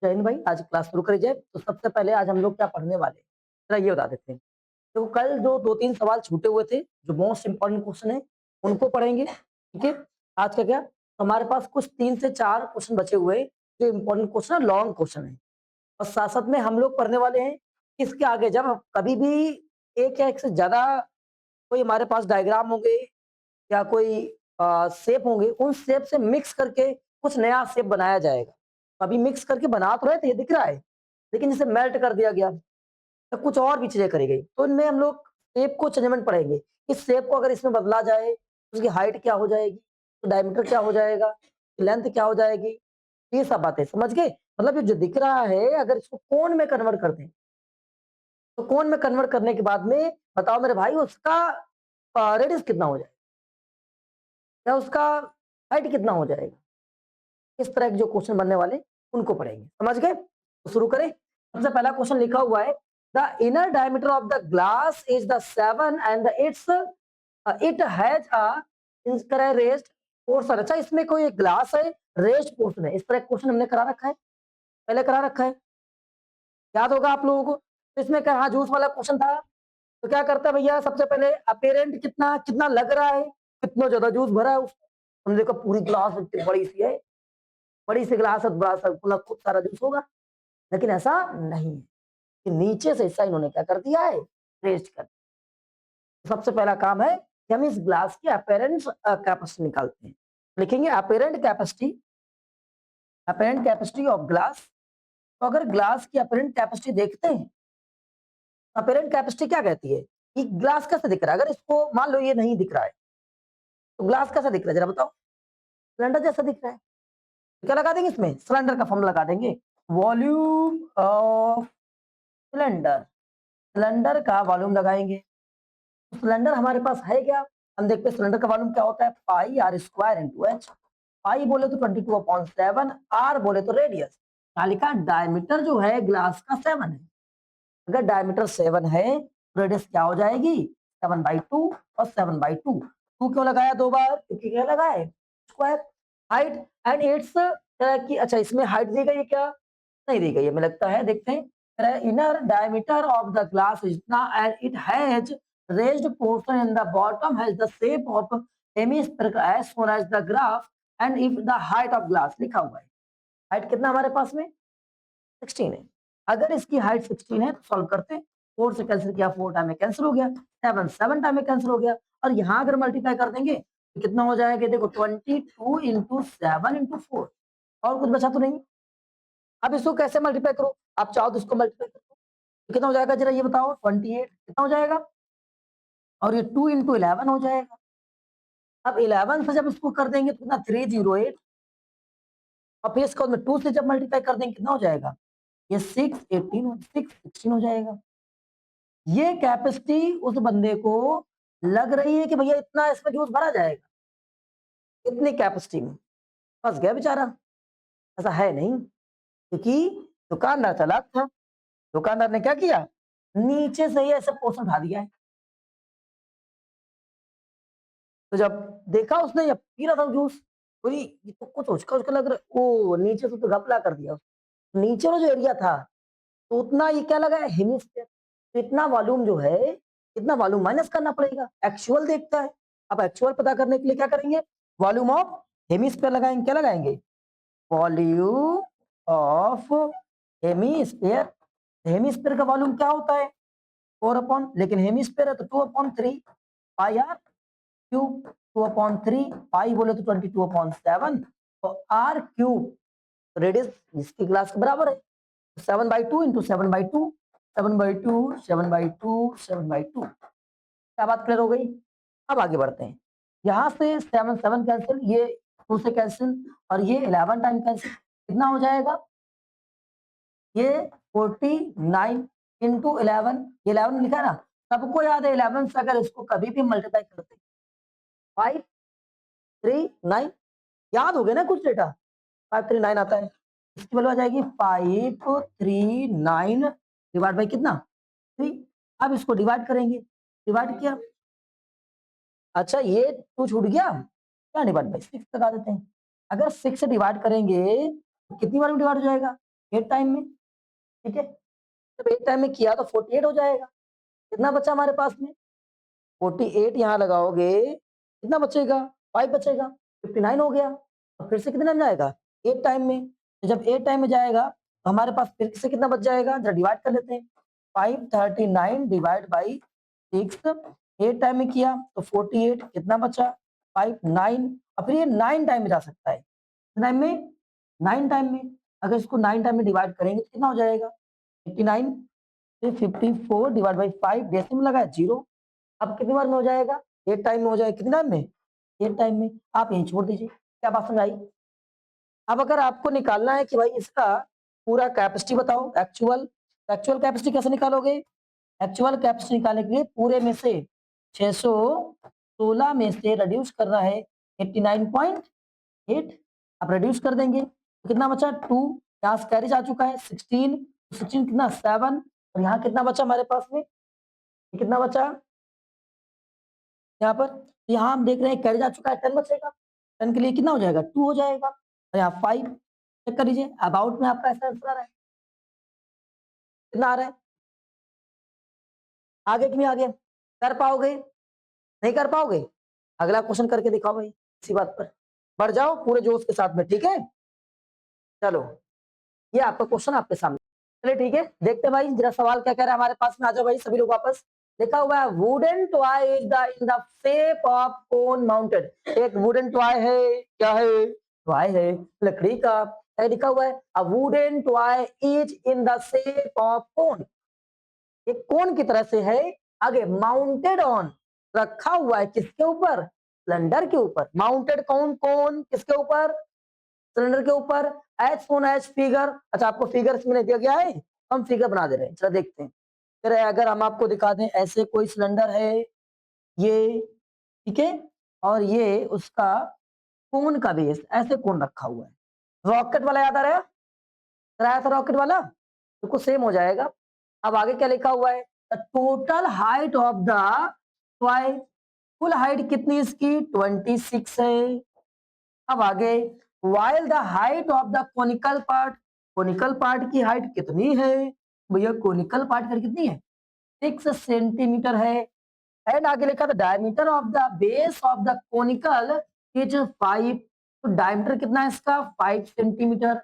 जय हिंद भाई, आज क्लास शुरू करी जाए। तो सबसे पहले आज हम लोग क्या पढ़ने वाले हैं, जरा ये बता देते हैं। तो कल जो 2-3 सवाल छूटे हुए थे, जो मोस्ट इंपोर्टेंट क्वेश्चन है, उनको पढ़ेंगे, ठीक है? आज का क्या, हमारे पास कुछ 3 से 4 क्वेश्चन बचे हुए हैं, जो इंपॉर्टेंट क्वेश्चन है, लॉन्ग क्वेश्चन है। और साथ-साथ में हम लोग पढ़ने वाले हैं, इसके आगे जब कभी भी एक या एक से ज़्यादा कोई हमारे पास डायग्राम होंगे या कोई शेप होंगे, उन शेप से मिक्स करके कुछ नया शेप बनाया जाएगा। अभी मिक्स करके बना तो रहे थे, ये दिख रहा है, लेकिन जैसे मेल्ट कर दिया गया, तो कुछ और भी चीजें करी गई। तो इनमें हम लोग शेप को चेंजमेंट पढ़ेंगे। इस शेप को अगर इसमें बदला जाए, तो उसकी हाइट क्या हो जाएगी, तो डायमीटर क्या हो जाएगा, लेंथ क्या हो जाएगी, ये सब बातें समझ गए। मतलब ये जो दिख रहा है, अगर इसको कोण में कन्वर्ट कर दें, तो कोण में कन्वर्ट करने के बाद में बताओ मेरे भाई, उसका रेडियस कितना हो जाएगा या उसका हाइट कितना हो जाएगा। इस तरह के जो क्वेश्चन बनने वाले उनको पढ़ेंगे, समझ गए। तो शुरू करें। सबसे पहला क्वेश्चन लिखा हुआ है, the inner diameter of the glass is the 7 and it's it has a raised portion. अच्छा, इसमें कोई एक ग्लास है, रेस्ड पोर्शन है। इस तरह क्वेश्चन हमने करा रखा है, पहले करा रखा है, याद होगा आप लोगों को। तो इसमें क्या, हाँ, जूस वाला क्वेश्चन था। तो क्या करता है भैया, सबसे पहले अपेरेंट कितना कितना लग रहा है, कितना ज्यादा जूस भरा है उसमें। हमने देखा पूरी ग्लास इतनी बड़ी सी है, बड़ी सी ग्लास है, बड़ा सा मतलब खूब सारा जूस होगा। लेकिन ऐसा नहीं है कि नीचे से हिस्सा इन्होंने क्या कर दिया है, रेस्ट कर दिया। सबसे पहला काम है कि हम इस ग्लास की अपेरेंट कैपेसिटी निकालते हैं। लिखेंगे अपेरेंट कैपेसिटी ऑफ ग्लास। तो अगर ग्लास की अपेरेंट कैपेसिटी देखते हैं, अपेरेंट कैपेसिटी क्या कहती है कि ग्लास कैसे दिख रहा है। अगर इसको मान लो ये नहीं दिख रहा है, तो ग्लास कैसा दिख रहा है जरा बताओ, सिलेंडर जैसा दिख रहा है। तो क्या लगा देंगे इसमें, सिलेंडर का फॉर्मूला लगा देंगे, वॉल्यूम ऑफ सिलेंडर। सिलेंडर का वॉल्यूम लगाएंगे। सिलेंडर हमारे पास है क्या, हम देखते हैं सिलेंडर का वॉल्यूम क्या होता है, पाई आर स्क्वायर इंटू एच। पाई बोले तो 22/7, आर बोले तो रेडियस। तालिका डायमीटर जो है ग्लास का 7 है। अगर डायमीटर 7 है, रेडियस क्या हो जाएगी, 7/2। और 7/2 टू क्यों लगाया 2 बार, क्योंकि क्या लगा है, स्क्वायर। हाइट एंड इट्स की, अच्छा इसमें हाइट दी गई है क्या, नहीं दी गई है, हमें लगता है, देखते हैं। Inner diameter of the glass is इतना and it has raised portion in the bottom has the shape of hemisphere as shown as the graph. And if the height of glass लिखा हुआ है, हाइट कितना हमारे पास में 16 है। अगर इसकी हाइट 16 है तो सॉल्व करते हैं। 4 से कैंसिल किया, 4 टाइम में कैंसिल हो गया, 7 टाइम में कैंसिल हो गया। और यहाँ अगर मल्टीप्लाई कर देंगे तो कितना हो जाएगा, देखो 22 इंटू 7 इंटू 4। और कुछ बचा तो नहीं। अब इसको कैसे मल्टीप्लाई करो, आप चाहो तो इसको मल्टीप्लाई करो, तो कितना हो जाएगा जरा ये बताओ, 28 कितना हो जाएगा, और ये 2 इंटू 11 हो जाएगा। अब 11 से जब इसको कर देंगे तो कितना, 308। और फिर इसको 2 से जब मल्टीप्लाई कर देंगे कितना हो जाएगा, ये 616 हो जाएगा। ये कैपेसिटी उस बंदे को लग रही है कि भैया इतना इसमें जूस भरा जाएगा, इतनी कैपेसिटी में। फंस गया बेचारा। ऐसा है नहीं, क्योंकि दुकानदार चालाक था। दुकानदार ने क्या किया, नीचे से ही ऐसे पोर्शन उठा दिया है। तो जब देखा उसने, जब पी रहा था जूस, बोली ये तो कुछ उसका लग रहा है, ओ नीचे से तो घपला कर दिया। नीचे वाला जो एरिया था, तो उतना ये क्या लगा है, हेमिस्फीयर। तो इतना वॉल्यूम जो है, इतना वॉल्यूम माइनस करना पड़ेगा, एक्चुअल देखता है। अब एक्चुअल पता करने के लिए क्या करेंगे, वॉल्यूम ऑफ हेमिस्फीयर लगाएंगे। क्या लगाएंगे, वॉल्यूम ऑफ हेमिस्फीयर। हेमिस्फीयर का वॉल्यूम क्या होता है, 4 लेकिन हेमिस्फीयर है तो 2/3 पाई आर क्यूब। 2/3 पाई बोले तो 22/7, तो आर क्यूब रेडियस इसकी क्लास के बराबर है। 7/2 इंटू 7/2, 7/2, 7/2, 7/2। क्या बात क्लियर हो गई। अब आगे बढ़ते हैं। यहाँ से 7 7 कैंसिल, ये 2 से कैंसिल, और ये 11 टाइम कैंसिल, कितना हो जाएगा, ये 49 इंटू 11। 11 लिखा है ना, सबको याद है 11 से अगर इसको कभी भी मल्टीप्लाई करते हैं 539, याद हो गया ना कुछ डेटा, 539 आता है। इसकी वैल्यू आ जाएगी 539 डिवाइड बाई कितना, 3। अब इसको डिवाइड करेंगे, डिवाइड किया, अच्छा ये 2 छूट गया, क्या डिवाइड बाई 6 लगा देते हैं। अगर 6 से डिवाइड करेंगे तो कितनी बार में डिवाइड हो जाएगा, 8 टाइम में, ठीक है। जब 8 टाइम में किया तो 48 हो जाएगा। कितना बचा हमारे पास में? 48 यहाँ लगाओगे, कितना बचेगा? 5 बचेगा, 59 हो गया। और फिर से कितना में जाएगा? 8 टाइम में। तो जब 8 टाइम में जाएगा तो हमारे पास फिर से कितना बच जाएगा? जरा डिवाइड कर लेते हैं। 539 डिवाइड बाई 6, 8 टाइम में किया तो 48, कितना बचा? 5 9। और फिर ये 9 टाइम में जा सकता है। 9 में, 9 टाइम में, अगर इसको 9 टाइम में डिवाइड करेंगे तो कितना हो जाएगा? 89। फिर 54 डिवाइड बाई 5, डेसिमल लगा है 0। अब कितनी बार में हो जाएगा? 8 टाइम में हो जाएगा। कितने टाइम में? 8 टाइम में। आप यहीं छोड़ दीजिए। क्या बात समझ आई? अब अगर आपको निकालना है कि भाई इसका पूरा कैपेसिटी बताओ, एक्चुअल एक्चुअल कैपेसिटी कैसे निकालोगे? एक्चुअल कैपेसिटी निकालने के लिए पूरे में से 616 में से रिड्यूस करना है 89.8। आप रिड्यूस कर देंगे तो कितना बचा? 2। यहाँ से कैरी जा चुका है 16, 16 कितना? 7। और यहाँ कितना बचा हमारे पास में? ये कितना बचा यहाँ पर? यहाँ हम देख रहे हैं कैरी जा चुका है 10 बचेगा। 10 के लिए कितना हो जाएगा? 2 हो जाएगा। और यहाँ 5 चेक कर लीजिए। अबाउट में आपका ऐसा आंसर आ रहा है। कितना आ रहा है? आगे कि नहीं आगे? कर पाओगे? नहीं कर पाओगे? अगला क्वेश्चन करके दिखाओ भाई इसी बात पर। बढ़ जाओ पूरे जोश के साथ में, ठीक है। चलो ये आपका क्वेश्चन आपके सामने। चलिए ठीक है, देखते हैं भाई जरा सवाल क्या कह रहा है हमारे पास में। आ जाओ भाई सभी लोग वापस। लिखा हुआ है wooden toy is the in the shape of cone mounted. एक वुडन टॉय है, क्या है? टॉय है लकड़ी का। लिखा हुआ है a wooden toy is in the shape of cone. एक कोन की तरह से है। आगे माउंटेड ऑन, रखा हुआ है किसके ऊपर? सिलेंडर के ऊपर। माउंटेड कौन? कोन किसके ऊपर? सिलेंडर के ऊपर। As soon as figure. अच्छा आपको फिगर में दिया गया है, हम फिगर बना दे रहे हैं। चलो देखते हैं। फिर अगर हम आपको दिखा दें ऐसे कोई सिलेंडर है ये, ठीक है, और ये उसका कोन का बेस ऐसे कोन रखा हुआ है। रॉकेट वाला याद आ रहा है? कराया था रॉकेट वाला, बिल्कुल सेम हो जाएगा। अब आगे क्या लिखा हुआ है? The total height of the toy. कुल हाइट कितनी इसकी? 26 है। अब आगे while the height of the conical part. Conical part की हाइट कितनी है? भैया कोनिकल पार्ट की कितनी है? 6 सेंटीमीटर है। एंड आगे लिखा था diameter of the base of the conical is 5। तो डायमीटर कितना है इसका? 5 centimetre.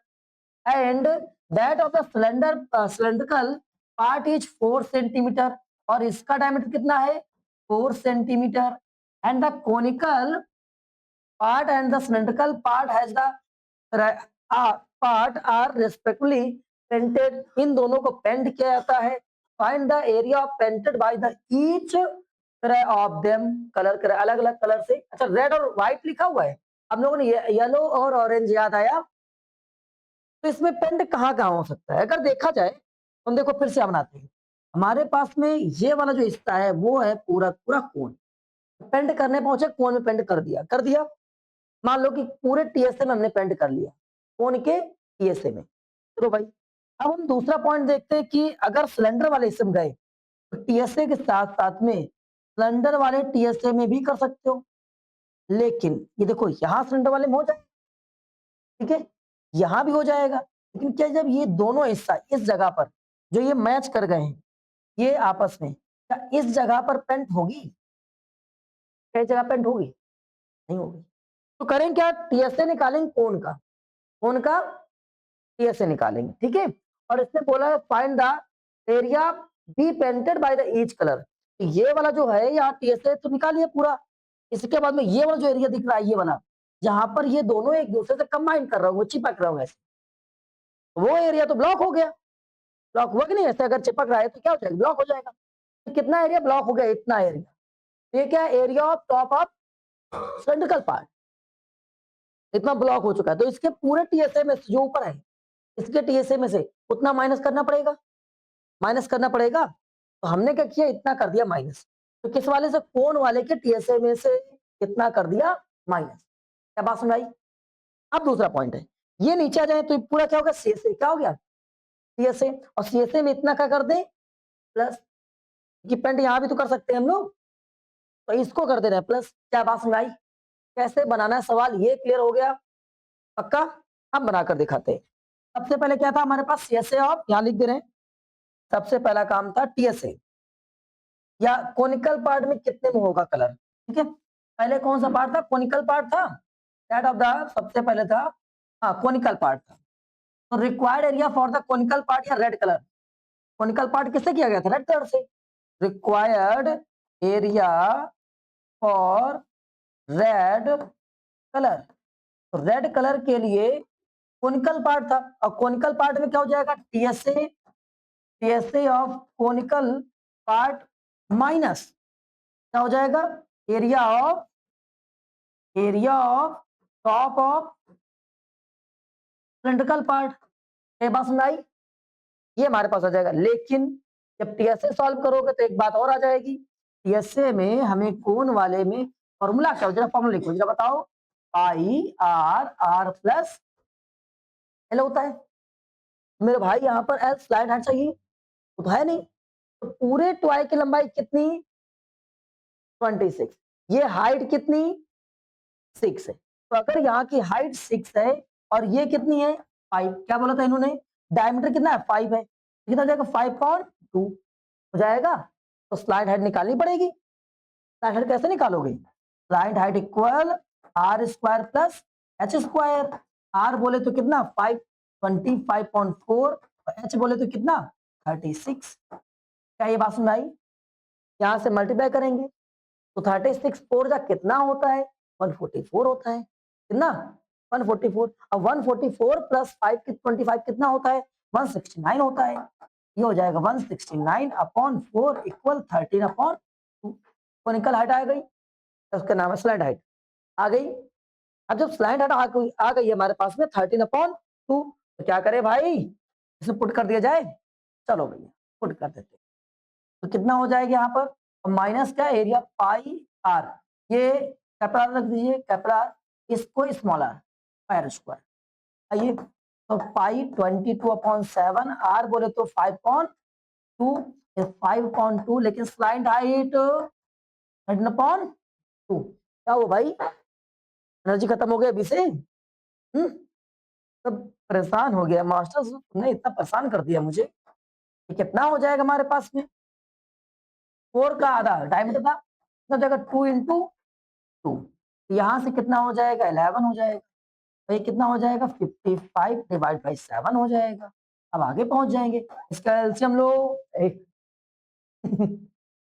And that of the cylindrical part is 4 centimetre. और इसका डायमीटर कितना है? 4 centimetre. And the conical part and the cylindrical part has the part are respectively painted। इन दोनों को पेंट किया जाता है। Find the area painted by the each of them. Colour कर अलग अलग कलर से। अच्छा रेड और व्हाइट लिखा हुआ है, हम लोगों ने येलो और ऑरेंज याद आया। तो इसमें पेंट कहाँ कहाँ हो सकता है अगर देखा जाए तो हम देखो फिर से हम बनाते हैं। हमारे पास में ये वाला जो हिस्सा है वो है पूरा पूरा कोन। पेंट करने पहुंचे कोन में पेंट कर दिया। मान लो कि पूरे टीएसए में हमने पेंट कर लिया, कौन के? टीएसए में। चलो भाई अब हम दूसरा पॉइंट देखते हैं कि अगर सिलेंडर वाले हिस्से में गए तो टीएसए के साथ साथ में सिलेंडर वाले टीएसए में भी कर सकते हो। लेकिन ये देखो यहाँ सिलेंडर वाले में हो जाए, ठीक है, यहाँ भी हो जाएगा। लेकिन क्या जब ये दोनों हिस्सा इस जगह पर जो ये मैच कर गए हैं ये आपस में, क्या इस जगह पर पेंट होगी? क्या इस जगह पेंट होगी? नहीं होगी। तो करें क्या? टीएसए निकालेंगे कोन का, कोन का टीएसए निकालेंगे, ठीक है। और इसने बोला है find the area be painted by the each colour. ये वाला जो है यहाँ टीएसए तो निकालिए पूरा। इसके बाद में ये वाला जो एरिया दिख रहा है ये वाला, जहां पर ये दोनों एक दूसरे से कंबाइन कर रहा हूँ, चिपक रहा हूँ ऐसे, वो एरिया तो ब्लॉक हो गया। ब्लॉक हुआ कि नहीं? ऐसे अगर चिपक रहा है तो क्या हो जाएगा? ब्लॉक हो जाएगा। तो कितना एरिया ब्लॉक हो गया? इतना एरिया। ये क्या? Area of top of cylindrical part इतना ब्लॉक हो चुका है। तो इसके पूरे टीएसए में जो ऊपर है इसके टीएसए में से उतना माइनस करना पड़ेगा, माइनस करना पड़ेगा। तो हमने क्या किया? इतना कर दिया माइनस। तो किस वाले से? कोन वाले के टीएसए में से कितना कर दिया? माइनस। क्या बात समझ आई? अब दूसरा पॉइंट है, ये नीचे आ जाए तो पूरा क्या होगा? सीएसए। क्या हो गया? सीएसए। और सीएसए में इतना क्या कर दे? प्लस। कि पेंट यहां भी तो कर सकते हैं हम लोग, तो इसको कर दे रहे हैं प्लस। क्या बात समझ आई? कैसे बनाना है सवाल ये क्लियर हो गया? पक्का? अब बनाकर दिखाते हैं। सबसे पहले क्या था हमारे पास सीएसए ऑफ, यहां लिख दे रहे हैं, सबसे पहला काम था टीएसए या कोनिकल पार्ट में कितने में होगा कलर, ठीक है। पहले कौन सा पार्ट था, कोनिकल पार्ट था, दैट ऑफ द, सबसे पहले था हाँ कोनिकल पार्ट था। तो required area for the conical part या रेड कलर, कोनिकल पार्ट किससे किया गया था, रेड कलर से। Required area for red colour, तो रेड कलर के लिए कोनिकल पार्ट था, और कोनिकल पार्ट में क्या हो जाएगा, TSA, TSA of conical part minus क्या हो जाएगा, area of top of cylindrical part. ये बात समझ आई, ये हमारे पास आ जाएगा। लेकिन जब टीएसए सॉल्व करोगे तो एक बात और आ जाएगी, टीएसए में हमें कोन वाले में फॉर्मूला क्या हो, जरा फॉर्मूला लिखो जरा, बताओ। पाई आर, आर प्लस एल होता है। मेरे भाई यहाँ पर एल स्लाइड हाइट चाहिए, तो है नहीं, तो पूरे टॉय की लंबाई कितनी, 26, ये हाइट कितनी 6 है। तो अगर यहाँ की हाइट 6 है और ये कितनी है 5, क्या बोला था इन्होंने, डायमीटर कितना है 5 है, कितना हो जाएगा 5.2 हो जाएगा। तो स्लाइड हाइट निकालनी पड़ेगी। स्लाइड हाइट कैसे निकालोगे, slide height equal r square plus h square. R बोले तो कितना 5, 25.4, और एच बोले तो कितना 36। क्या ये बात समझ आई, यहाँ से मल्टीप्लाई करेंगे तो 36 4 जा कितना होता है 144 होता है, कितना 144, अब 144 प्लस 5 25 कितना होता है 169 होता है। ये हो जाएगा 169/4 इक्वल 13/2। कोनिकल हाइट आ गई, उसका नाम है स्लाइड हाइट आ गई। अब जब स्लाइड हाइट आ गई हमारे पास में 13/2, तो क्या करे भाई, इसे पुट कर दिया जाए, चलो भैया पुट कर देते। तो कितना हो जाएगा यहाँ पर, माइनस का एरिया पाई आर, ये कैपिटल रख दीजिए, कैपिटल इसको स्मॉल आर, पाई स्क्वायर। आइए तो पाई 22/7, आर बोले तो 5.2, 5.2, लेकिन स्लाइड हाइट 13/2। क्या हो भाई, एनर्जी खत्म हो गया अभी से, सब परेशान हो गया मास्टर, तुमने इतना परेशान कर दिया मुझे। ये कितना हो जाएगा हमारे पास में, 4 का आधा डायमीटर था, कितना हो जाएगा 2 × 2, यहाँ से कितना हो जाएगा 11 हो जाएगा, तो ये कितना हो जाएगा 55/7 हो जाएगा। अब आगे पहुंच जाएंगे, इसका एलसीएम लो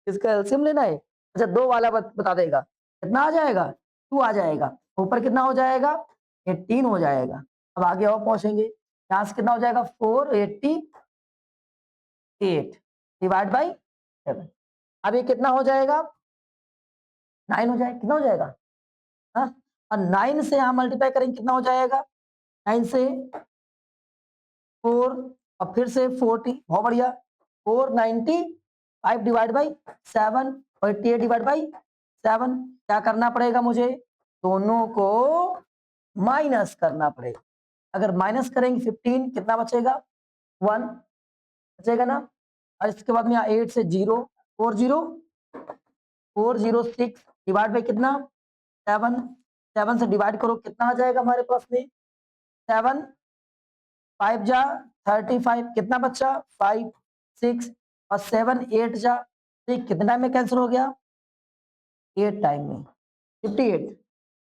इसका एलसीएम लेना है, अच्छा 2 वाला बता देगा कितना आ जाएगा 2 आ जाएगा, ऊपर कितना हो जाएगा 18 हो जाएगा। अब आगे और पहुंचेंगे, यहाँ से कितना हो जाएगा 488 डिवाइड बाई 7, अब ये कितना हो जाएगा 9 हो जाएगा, कितना हो जाएगा हाँ, और 9 से यहाँ मल्टीप्लाई करेंगे कितना हो जाएगा, 9 से 4 और फिर से 40, बहुत बढ़िया, 495 डिवाइड बाई 7 और 88 डिवाइड बाई 7। क्या करना पड़ेगा मुझे, दोनों को माइनस करना पड़ेगा। अगर माइनस करेंगे 15 कितना बचेगा 1 बचेगा ना, और इसके बाद में 8 से 0, 406 डिवाइड बाई कितना 7, 7 से डिवाइड करो कितना आ जाएगा हमारे पास में 7 5 जा 35, कितना बच्चा 5 6 और 7 8 जा, ठीक कितने टाइम में कैंसिल हो गया 8 टाइम में 58।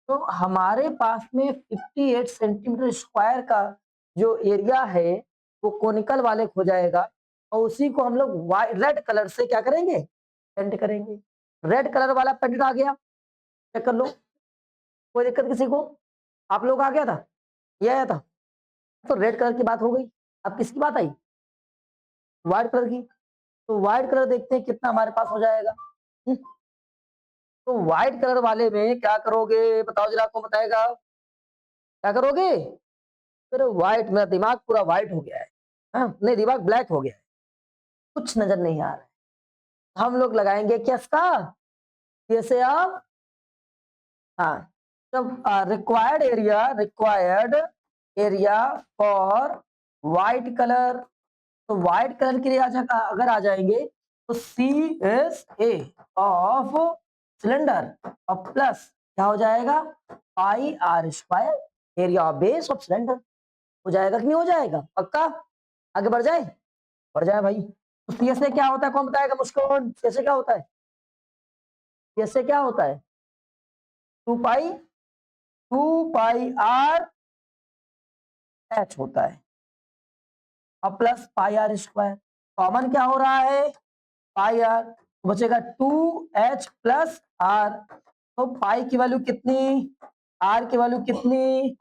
तो हमारे पास में 58 सेंटीमीटर स्क्वायर का जो एरिया है वो कोनिकल वाले हो जाएगा, और उसी को हम लोग रेड कलर से क्या करेंगे पेंट करेंगे। रेड कलर वाला पेंट आ गया, चेक कर लो, कोई दिक्कत किसी को, आप लोग आ गया था, ये आया था, तो रेड कलर की बात हो गई। अब किसकी बात आई, व्हाइट कलर की। तो व्हाइट कलर देखते हैं कितना हमारे पास हो जाएगा। तो व्हाइट कलर वाले में क्या करोगे बताओ जरा, आपको बताएगा क्या करोगे, फिर व्हाइट, मेरा दिमाग पूरा व्हाइट हो गया है, हाँ नहीं दिमाग ब्लैक हो गया है, कुछ नजर नहीं आ रहा है। हम लोग लगाएंगे क्या इसका, जैसे आप हाँ, तब required area for white colour, तो व्हाइट कलर के लिए अगर आ जाएंगे तो CSA ऑफ सिलेंडर और प्लस क्या हो जाएगा pi r square area base of cylinder. हो जाएगा कि नहीं हो जाएगा? पक्का? आगे बढ़ जाए? बढ़ जाए भाई। तो सी से क्या होता है, कौन बताएगा मुझको? सी से क्या होता है? सी से क्या होता है? 2 पाई आर एच होता है और plus pi r square. Common क्या हो रहा है? पाई आर, तो बचेगा 2h प्लस आर। तो पाई की वैल्यू कितनी, आर की वैल्यू कितनी,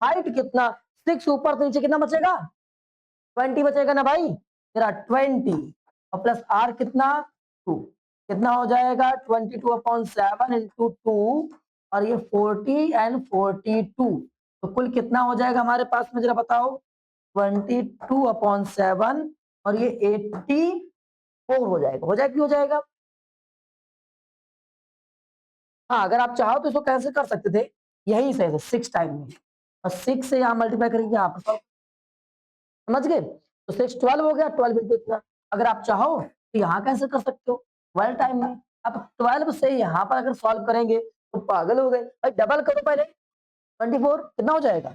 हाइट कितना, 6 ऊपर तो नीचे कितना बचेगा? 20 बचेगा ना भाई, तेरा 20 और प्लस आर कितना 2, कितना हो जाएगा 22/7 इंटू 2 और ये 40 एंड 42, तो कुल कितना हो जाएगा हमारे पास में जरा बताओ? 22/7 और ये 84 हो जाएगा। हो जाएगा, हो जाएगा। हाँ, अगर आप चाहो तो इसको कैंसिल कर सकते थे, यही सही है 6 टाइम में, और 6 से यहाँ मल्टीप्लाई करेंगे यहाँ पर, समझ गए? तो 6 12 हो गया, 12 इंटू इतना। अगर आप चाहो तो यहाँ कैंसिल कर सकते हो 12 टाइम में। अब 12 से यहाँ पर अगर सॉल्व करेंगे तो पागल हो गए भाई, डबल करो पहले। 24 कितना हो जाएगा?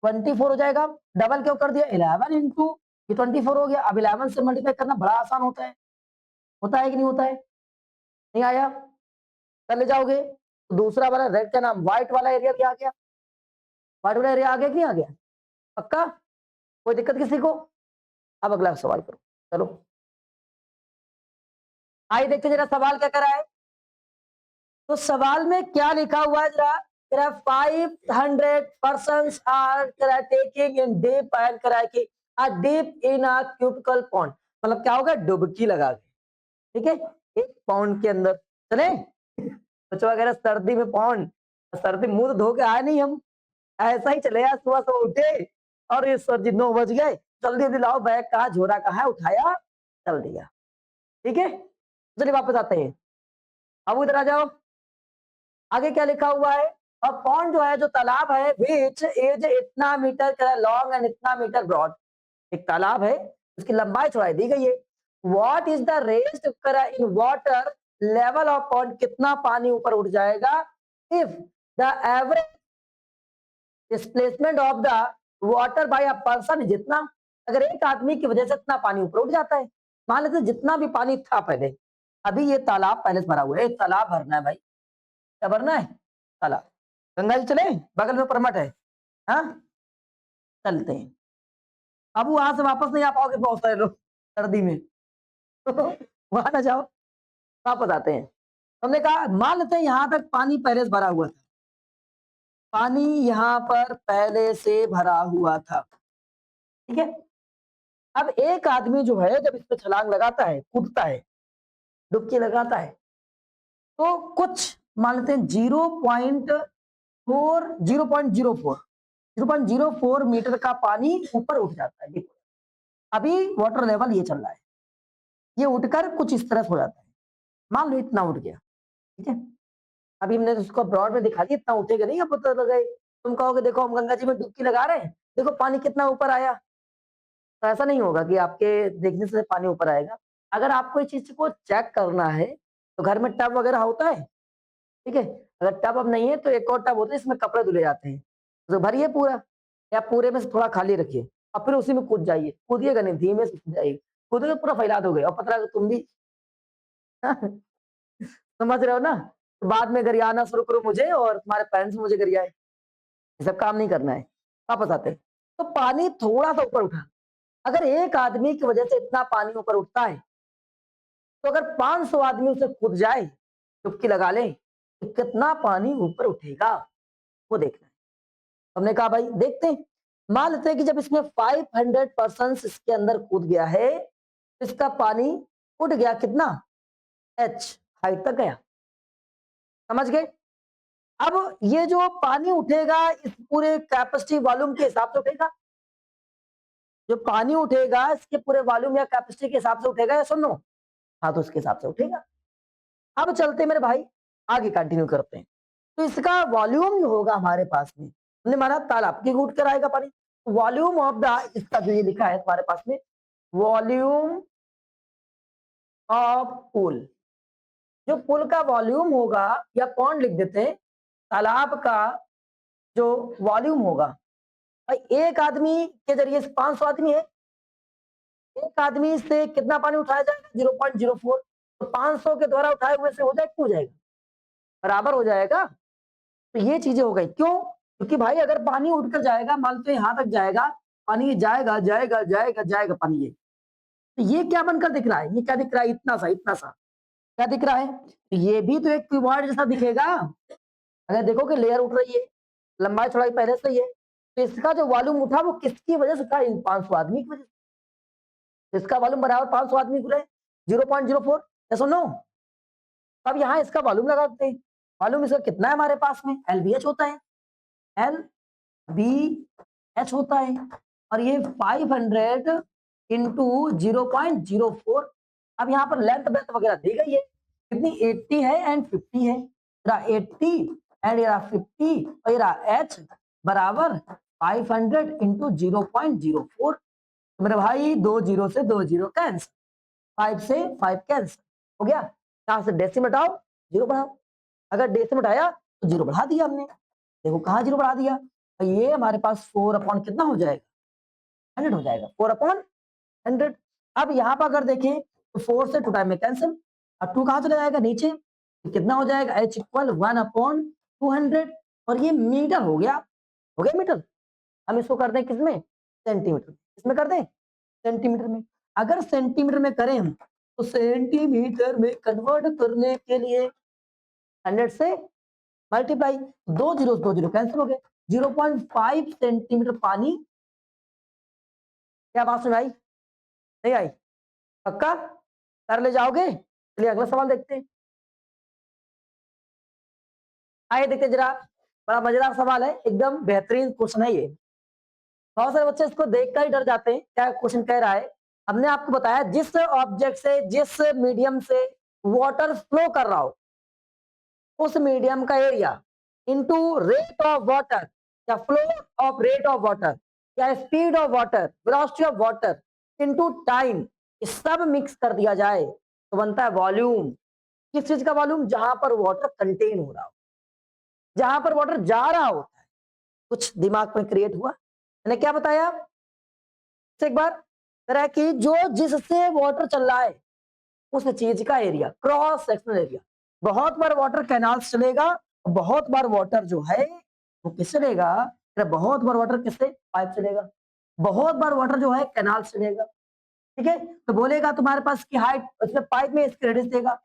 24 हो जाएगा। डबल क्यों कर दिया? 11 इंटू ये 24 हो गया। अब 11 से मल्टीप्लाई करना बड़ा आसान होता है कि नहीं होता है? नहीं आया? कर ले जाओगे तो दूसरा वाला रेड का नाम व्हाइट वाला एरिया भी आ गया। व्हाइट वाला एरिया आ गया कि नहीं आ गया? पक्का? कोई दिक्कत किसी को? अब अगला सवाल करो, चलो। आइए देखते जरा सवाल क्या करा है। तो सवाल में क्या लिखा हुआ है जरा? 500 persons are taking in deep and cracking a deep in a cubical pond, मतलब क्या होगा? डुबकी लगा के, ठीक है, एक पॉन्ड के अंदर चले। बच्चों वगैरह सर्दी में पॉन्ड, सर्दी मुंह धो के आए नहीं हम, ऐसा ही चले यार, सुबह सुबह उठे और ये सर जी 9 बज गए, जल्दी जल्दी लाओ बैग कहा, झोरा कहा, उठाया, चल दिया। ठीक है, चलिए वापस आते हैं। अब इधर आ जाओ, आगे क्या लिखा हुआ है? और पॉन्ड जो है, जो तालाब है, विच इज इतना मीटर लॉन्ग एंड इतना मीटर ब्रॉड, एक तालाब है उसकी लंबाई चौड़ाई दी गई है। What is the rest in water level of pond, कितना पानी ऊपर उठ जाएगा if the average displacement of the water bye a person, जितना, अगर एक आदमी की वजह से इतना पानी ऊपर उठ जाता है। मान लेते जितना भी पानी था पहले, अभी ये तालाब पहले से भरा हुआ है, तालाब भरना है भाई, क्या भरना है? तालाब। गंगा जी चले, बगल में परमट है, हाँ चलते हैं। अब वहां से वापस नहीं आ पाओगे बहुत सारे लोग सर्दी में, तो वहां ना जाओ, वापस आते हैं। हमने कहा मान लेते हैं यहां तक पानी पहले से भरा हुआ था, पानी यहाँ पर पहले से भरा हुआ था, ठीक है। अब एक आदमी जो है जब इसमें छलांग लगाता है, कूदता है, डुबकी लगाता है, तो कुछ मान लेते हैं 0.04 मीटर का पानी ऊपर उठ जाता है। देखो अभी वाटर लेवल ये चल रहा है, ये उठकर कुछ इस तरह से हो जाता है, मान लो इतना उठ गया, ठीक है। अभी हमने उसको ब्रॉड में दिखा दिया, इतना उठेगा नहीं, अब पता लगे तुम कहोगे देखो हम गंगा जी में डुबकी लगा रहे हैं, देखो पानी कितना ऊपर आया, तो ऐसा नहीं होगा कि आपके देखने से पानी ऊपर आएगा। अगर आपको इस चीज को चेक करना है तो घर में टब वगैरह होता है, ठीक है। अगर टब अब नहीं है तो एक और टब होता है, इसमें कपड़े धुले जाते हैं, तो भरिए पूरा, या पूरे में से थोड़ा खाली रखिए और फिर उसी में कूद जाइए, कूदिएगा नहीं, धीमे से कूद जाइए, कूदोगे पूरा फैला दोगे और पता लगा तुम भी समझ रहे हो ना। तो बाद में गरियाना शुरू करो मुझे और तुम्हारे पेरेंट्स मुझे गरियाए, ये सब काम नहीं करना है। वापस आते हैं, तो पानी थोड़ा सा ऊपर उठा, अगर एक आदमी की वजह से इतना पानी ऊपर उठता है, तो अगर 500 आदमी उसे कूद जाए, डुबकी लगा ले, तो कितना पानी ऊपर उठेगा वो देखना है। हमने कहा भाई देखते हैं, मान लेते हैं कि जब इसमें 500 पर्सन इसके अंदर कूद गया है, इसका पानी उठ गया कितना, h हाइट तक गया, समझ गए। अब ये जो पानी उठेगा इस पूरे कैपेसिटी वॉल्यूम के हिसाब से उठेगा, जो पानी उठेगा इसके पूरे वॉल्यूम या कैपेसिटी के हिसाब से उठेगा या सुनो, हाँ तो उसके हिसाब से उठेगा। अब चलते मेरे भाई आगे कंटिन्यू करते हैं। तो इसका वॉल्यूम जो होगा हमारे पास में, हमने माना तालाब की उठ कर आएगा पानी, वॉल्यूम ऑफ द, इसका जो ये लिखा है तुम्हारे पास में, वॉल्यूम ऑफ पूल, जो पुल का वॉल्यूम होगा, या पॉन्ड लिख देते हैं, तालाब का जो वॉल्यूम होगा, भाई एक आदमी के जरिए से 500 आदमी है, एक आदमी से कितना पानी उठाया जाएगा? 0.04। तो 500 के द्वारा उठाए हुए से हो जाएगा, क्यों हो जाएगा? बराबर हो जाएगा। तो ये चीजें हो गई, क्यों? क्योंकि भाई अगर पानी उठकर जाएगा, मान लो यहाँ तक जाएगा, पानी जाएगा जाएगा जाएगा जाएगा पानी, ये तो ये क्या बनकर दिख रहा है? ये क्या दिख रहा है? इतना सा इतना सा क्या दिख रहा है? तो ये भी तो एक क्यूबॉइड जैसा दिखेगा। अगर देखो कि लेयर उठ रही है, लंबाई चौड़ाई पहले से ही है, तो इसका जो वॉल्यूम उठा वो किसकी वजह से उठा? इन 500 आदमी की वजह से। इसका वॉल्यूम बराबर 500 आदमी को 0.04। यस और नो? अब यहाँ इसका वॉल्यूम लगाते हैं। वॉल्यूम इसका कितना है हमारे पास में? LBH होता है, LBH होता है, और ये 500 इंटू 0.04। अब यहाँ पर लेंथ ब्रेथ वगैरह दी गई है, कितनी? 80 है एंड 50 है। 80 एंड 50 और ये H बराबर 500 इंटू 0.04। मेरे भाई 2 जीरो से 2 जीरो कैंसिल, 5 से 5 कैंसिल हो गया। कहां से डेसिम हटाओ, जीरो बढ़ाओ। अगर डेसिम हटाया तो जीरो बढ़ा दिया हमने, देखो कहाँ जीरो बढ़ा दिया। तो ये हमारे पास 4 अपॉन कितना हो जाएगा? 100 हो जाएगा, 4 अपॉन 100। अब यहाँ पर अगर देखें तो 4 से 2 टाइम में कैंसिल, और 2 कहाँ चला जाएगा? नीचे। तो कितना हो जाएगा? H इक्वल 1 अपॉन 200, और ये मीटर हो गया। हो गया मीटर। हम इसको कर दें किसमें? सेंटीमीटर। इसमें कर दें सेंटीमीटर में। अगर सेंटीमीटर में करें हम, तो सेंटीमीटर में कन्वर्ट करने के लिए 100 से मल्टीप्लाई, 2 जीरो कैंसिल हो गए। 0.5 सेंटीमीटर पानी। क्या बात समझ आई? नहीं आई? पक्का कर ले जाओगे? चलिए अगला सवाल देखते हैं। आइए देखते जरा, बड़ा मजेदार सवाल है, एकदम बेहतरीन क्वेश्चन है ये। बहुत सारे बच्चे इसको देखकर ही डर जाते हैं, क्या क्वेश्चन कह रहा है। हमने आपको बताया जिस ऑब्जेक्ट से, जिस मीडियम से वाटर फ्लो कर रहा हो, उस मीडियम का area into rate of water, या flow of rate of water, या speed of water, velocity of water into time, सब मिक्स कर दिया जाए तो बनता है वॉल्यूम। किस चीज का वॉल्यूम? जहां पर वाटर कंटेन हो रहा हो, जहां पर वाटर जा रहा होता है। कुछ दिमाग में क्रिएट हुआ? मैंने क्या बताया एक बार? तरह की जो जिससे वाटर चल रहा है उस चीज का एरिया, क्रॉस सेक्शनल एरिया। बहुत बार वाटर कैनाल चलेगा, बहुत बार वाटर जो है वो किस चलेगा? बहुत बार वाटर किससे? पाइप चलेगा। बहुत बार वाटर जो है कैनाल चलेगा। ठीक है, तो बोलेगा तुम्हारे पास की हाइट, इसमें पाइप में इसकी रेडियस देगा,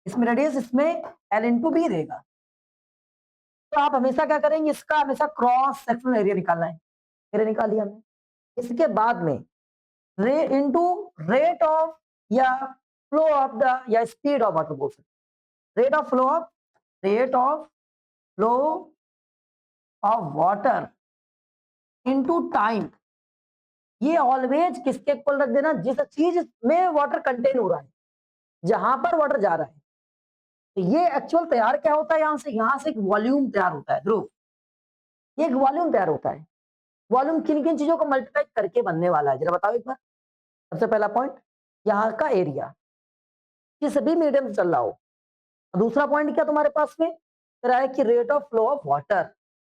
इसमें रेडियस, इसमें L इंटू बी देगा। तो आप हमेशा क्या करेंगे? इसका हमेशा क्रॉस सेक्शनल एरिया निकालना है। एरिया निकाल लिया हमने। इसके बाद में रे इंटू रेट ऑफ, या फ्लो ऑफ द, या स्पीड ऑफ वाटर बोल सकते, rate of flow of, rate of flow of water into time. ये ऑलवेज किसके इक्वल रख देना? जिस चीज में वाटर कंटेन हो रहा है, जहां पर वाटर जा रहा है। तो ये एक्चुअल तैयार क्या होता है? यहां से एक वॉल्यूम तैयार होता है ध्रुव, ये एक वॉल्यूम तैयार होता है। वॉल्यूम किन किन चीजों को मल्टीप्लाई करके बनने वाला है, जरा बताओ एक बार। सबसे पहला पॉइंट, यहाँ का एरिया किस भी मीडियम से चल रहा हो। दूसरा पॉइंट क्या तुम्हारे पास में कह रहा है कि rate of flow of water,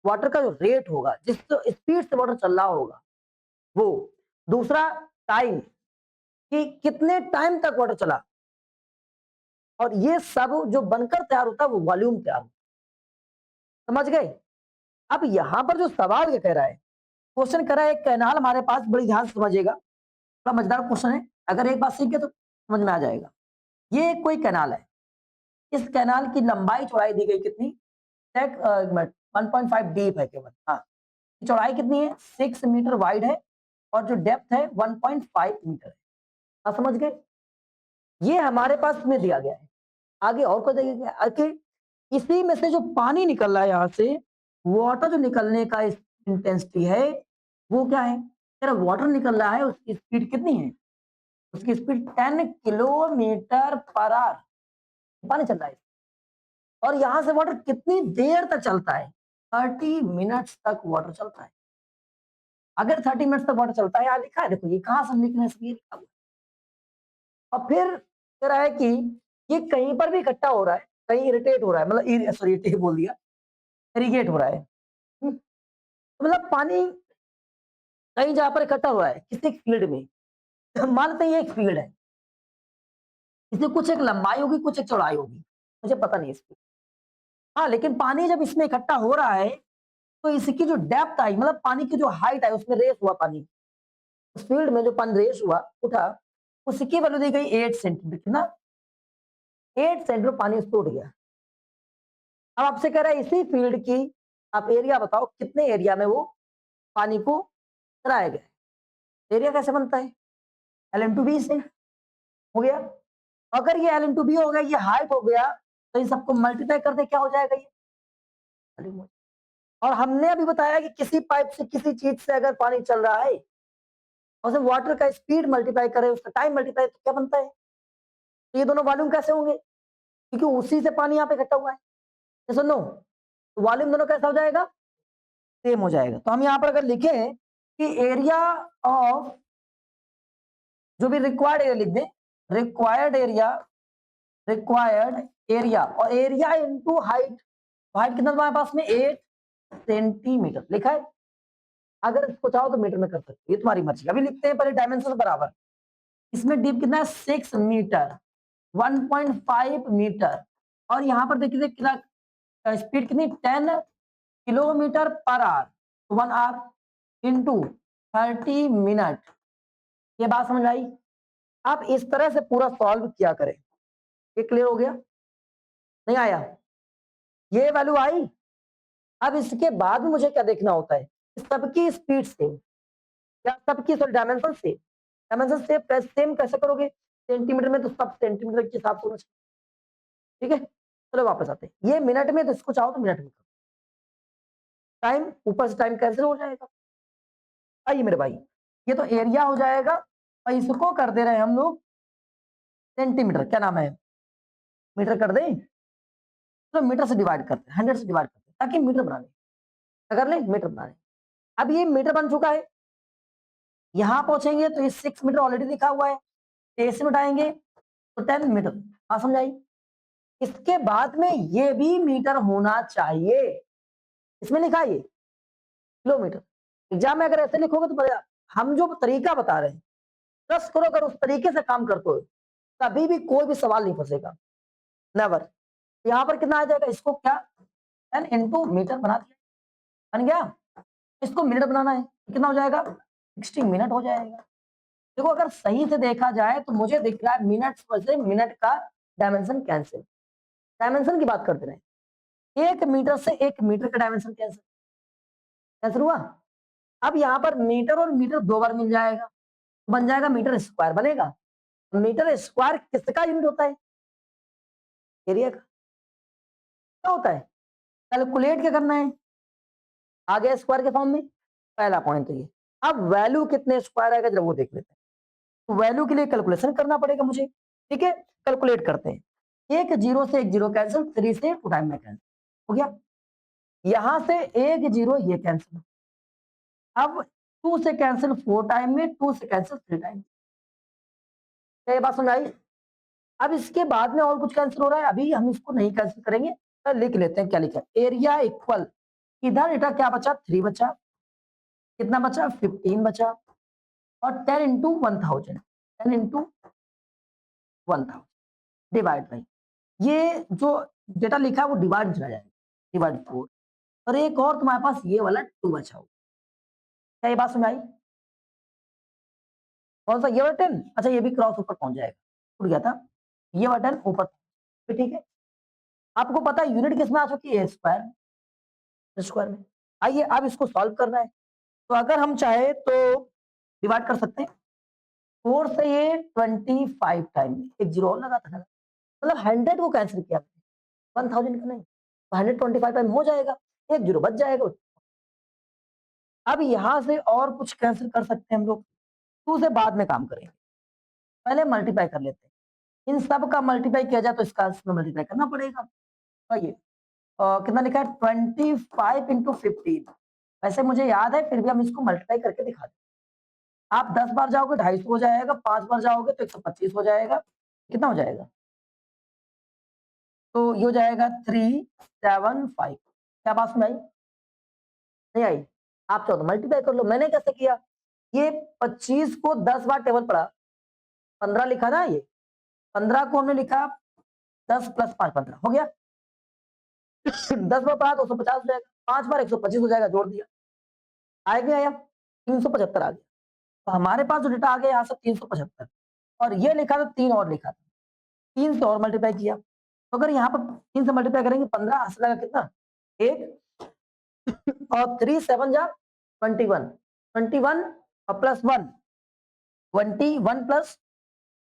water का जो रेट होगा, जिस स्पीड से वाटर चल रहा होगा वो। दूसरा टाइम, कि कितने टाइम तक वाटर चला। और ये सब जो बनकर तैयार होता है वो वॉल्यूम तैयार होता है। समझ गए? अब यहां पर जो सवाल क्या कह रहा है, क्वेश्चन कह रहा है एक कैनाल हमारे पास, बड़ी ध्यान से समझिएगा, बड़ा मजेदार क्वेश्चन है। अगर एक बात सीख गए तो समझ में आ जाएगा। ये कोई कैनाल है, इस कैनाल की लंबाई चौड़ाई दी गई कितनी? 1.5 डीप है केवल। हाँ, चौड़ाई कितनी है? 6 मीटर वाइड है, और जो डेप्थ है 1.5 मीटर है। आप समझ गए? ये हमारे पास में दिया गया है। आगे और को दिया गया है, इसी में से जो पानी निकल रहा है यहाँ से, वाटर जो निकलने का इंटेंसिटी है वो क्या है? तेरा वाटर निकल रहा है, उसकी स्पीड कितनी है? उसकी स्पीड 10 किलोमीटर पर आवर पानी चल रहा है। और यहां से वाटर कितनी देर तक चलता है? 30 मिनट्स तक वाटर चलता है। अगर 30 मिनट्स तक वाटर चलता है, यहाँ लिखा है, देखो ये कहां से लिखना है, ये लिखा हुआ है। और फिर कह रहा है कि ये कहीं पर भी इकट्ठा हो रहा है, कहीं इरिटेट हो रहा है, मतलब सॉरी इरिटेट बोल दिया, इरिगेट हो रहा है। तो मतलब पानी कहीं जहां पर इकट्ठा हुआ है किसी फील्ड में, मान लेते हैं ये एक फील्ड है, इसमें कुछ एक लंबाई होगी, कुछ एक चौड़ाई होगी, मुझे पता नहीं इसकी। हाँ, लेकिन पानी जब इसमें इकट्ठा हो रहा है तो इसकी जो डेप्थ आई, मतलब पानी की जो हाइट है, उसमें रेस हुआ पानी, उस फील्ड में जो पानी रेस हुआ उठा, उसकी वैल्यू दी गई 8 सेंटीमीटर, कितना? 8 सेंटीमीटर पानी उस पर उठ गया। अब आपसे कह रहा है इसी फील्ड की आप एरिया बताओ, कितने एरिया में वो पानी को कराया गया। एरिया कैसे बनता है? एल इंटू बी से हो गया। अगर ये एल इंटू बी हो गया, ये हाइट हो गया, तो इन सबको मल्टीप्लाई कर दे, क्या हो जाएगा ये? और हमने अभी बताया कि किसी पाइप से किसी चीज से अगर पानी चल रहा है और वाटर का स्पीड मल्टीप्लाई करे, उसका टाइम मल्टीप्लाई, तो क्या बनता है? तो ये दोनों वॉल्यूम कैसे होंगे? क्योंकि उसी से पानी यहाँ पे इकट्ठा हुआ है। सुनो, तो वॉल्यूम दोनों कैसा हो जाएगा? सेम हो जाएगा। तो हम यहाँ पर अगर लिखें कि एरिया ऑफ, जो भी रिक्वायर्ड एरिया लिख दें, रिक्वायर्ड एरिया, रिक्वायर्ड एरिया, और एरिया इनटू हाइट, हाइट कितना तुम्हारे पास में? 8 सेंटीमीटर लिखा है। अगर इसको चाहो तो मीटर में कर सकते हो, ये तुम्हारी मर्जी। अभी लिखते हैं पहले डायमेंशन बराबर। इसमें डीप कितना है? 6 मीटर, 1.5 मीटर, और यहाँ पर देखिए कितना स्पीड कितनी? 10 kilometre per hour, 1 our into 30 minute. ये बात समझ आई? आप इस तरह से पूरा सॉल्व किया करें। ये क्लियर हो गया? नहीं आया? ये वैल्यू आई। अब इसके बाद में मुझे क्या देखना होता है? सबकी स्पीड से, या सबकी सॉरी डायमेंशन से, डायमेंशन से सेम कैसे करोगे? सेंटीमीटर में तो सब सेंटीमीटर के हिसाब से होना चाहिए। ठीक है, चलो वापस आते हैं। ये मिनट में, तो इसको चाहो तो मिनट में करो। टाइम ऊपर से टाइम कैंसिल हो जाएगा। आइए मेरे भाई, ये तो एरिया हो जाएगा, और इसको कर दे रहे हैं हम लोग सेंटीमीटर, क्या नाम है, मीटर कर दें, तो मीटर से डिवाइड करते हैं, 100 से डिवाइड करते हैं, ताकि मीटर बना ले, अगर ले मीटर बना ले। अब ये मीटर बन चुका है, यहां पहुंचेंगे तो ये 6 मीटर ऑलरेडी लिखा हुआ है, तेज में उठाएंगे तो 10 मीटर। हाँ समझाई? इसके बाद में ये भी मीटर होना चाहिए, इसमें लिखा है ये किलोमीटर। एग्जाम में अगर ऐसे लिखोगे तो हम जो तरीका बता रहे हैं, ट्रस्ट करो, अगर उस तरीके से काम करते हो कभी भी कोई भी सवाल नहीं फंसेगा, नेवर। यहाँ पर कितना आ जाएगा? इसको क्या 10 इंटू मीटर बना दिया, बन गया। इसको मिनट बनाना है, कितना हो जाएगा? 60 मिनट हो जाएगा। देखो, अगर सही से देखा जाए तो मुझे दिख रहा है मिनट से मिनट का डायमेंशन कैंसिल, डायमेंशन की बात करते रहे, 1 मीटर से 1 मीटर का डायमेंशन कैंसिल, कैंसिल हुआ। अब यहाँ पर मीटर और मीटर 2 बार मिल जाएगा, बन जाएगा मीटर स्क्वायर बनेगा। मीटर स्क्वायर किसका यूनिट होता है? एरिया का। क्या होता है? कैलकुलेट क्या करना है? आ गया स्क्वायर के फॉर्म में, पहला पॉइंट तो ये। अब वैल्यू कितने स्क्वायर आएगा जब वो देख लेते हैं, तो वैल्यू के लिए कैलकुलेशन करना पड़ेगा मुझे। ठीक है, कैलकुलेट करते हैं। एक जीरो से एक जीरो कैंसिल, 3 से 2 टाइम में कैंसिल हो गया। यहां से एक जीरो ये कैंसिल, अब 2 से कैंसिल 4 टाइम में, 2 से कैंसिल 3 टाइम। क्या ये बात समझ आई? अब इसके बाद में और कुछ कैंसिल हो रहा है, अभी हम इसको नहीं कैंसिल करेंगे, तो लिख लेते हैं क्या लिखा। एरिया इक्वल, इधर बेटा क्या बचा? 3 बचा, कितना बचा? 15 बचा, और 10 इंटू 1000, 10 इंटू 1000 डिवाइड बाई, ये जो डेटा लिखा है वो डिवाइड चला जाएगा, डिवाइड 4, और एक और तुम्हारे पास ये वाला 2 बचा हो। क्या ये बात समझ आई? कौन सा? ये वाला 10, अच्छा ये भी क्रॉस ऊपर पहुंच जाएगा, टूट गया था, ये वाला 10 ऊपर। ठीक है, आपको पता है यूनिट किसमें आ चुकी है? स्क्वायर, स्क्वायर में। आइए अब इसको सॉल्व करना है, तो अगर हम चाहे तो डिवाइड कर सकते हैं। 4 से ये 25 टाइम, एक जीरो और लगा था, मतलब 100 को कैंसिल किया, 1000 का नहीं, तो 125 टाइम हो जाएगा, एक जीरो बच जाएगा। अब यहां से और कुछ कैंसिल कर सकते हैं हम लोग, 2 से बाद में काम करेंगे, पहले मल्टीप्लाई कर लेते हैं। इन सब का मल्टीप्लाई किया जाए तो इसका इसमें मल्टीप्लाई करना पड़ेगा। आइए, कितना लिखा है? 25 इंटू 15। वैसे मुझे याद है, फिर भी हम इसको मल्टीप्लाई करके दिखा दें। आप 10 बार जाओगे 250 हो जाएगा, 5 बार जाओगे तो 125 हो जाएगा। कितना हो जाएगा? तो ये हो जाएगा 375। क्या बात सुनाई? नहीं आई? आप चाहो तो मल्टीप्लाई कर लो, मैंने कैसे किया? ये 25 को 10 बार टेबल पढ़ा, 15 लिखा ना ये, 15 को हमने लिखा 10 प्लस 5 15 हो गया। 10 बार पढ़ा 250 हो जाएगा, 5 बार 125 हो जाएगा, जोड़ दिया, आया क्या आया 375 आ गया। तो हमारे पास जो डेटा आ गया यहाँ से 375, और ये लिखा था 3 और लिखा था, 3 से और मल्टीप्लाई किया, तो अगर यहाँ पर 3 से मल्टीप्लाई करेंगे 15 आएगा कितना 8 और 3 7 जा 21, 21 और प्लस 1 21 प्लस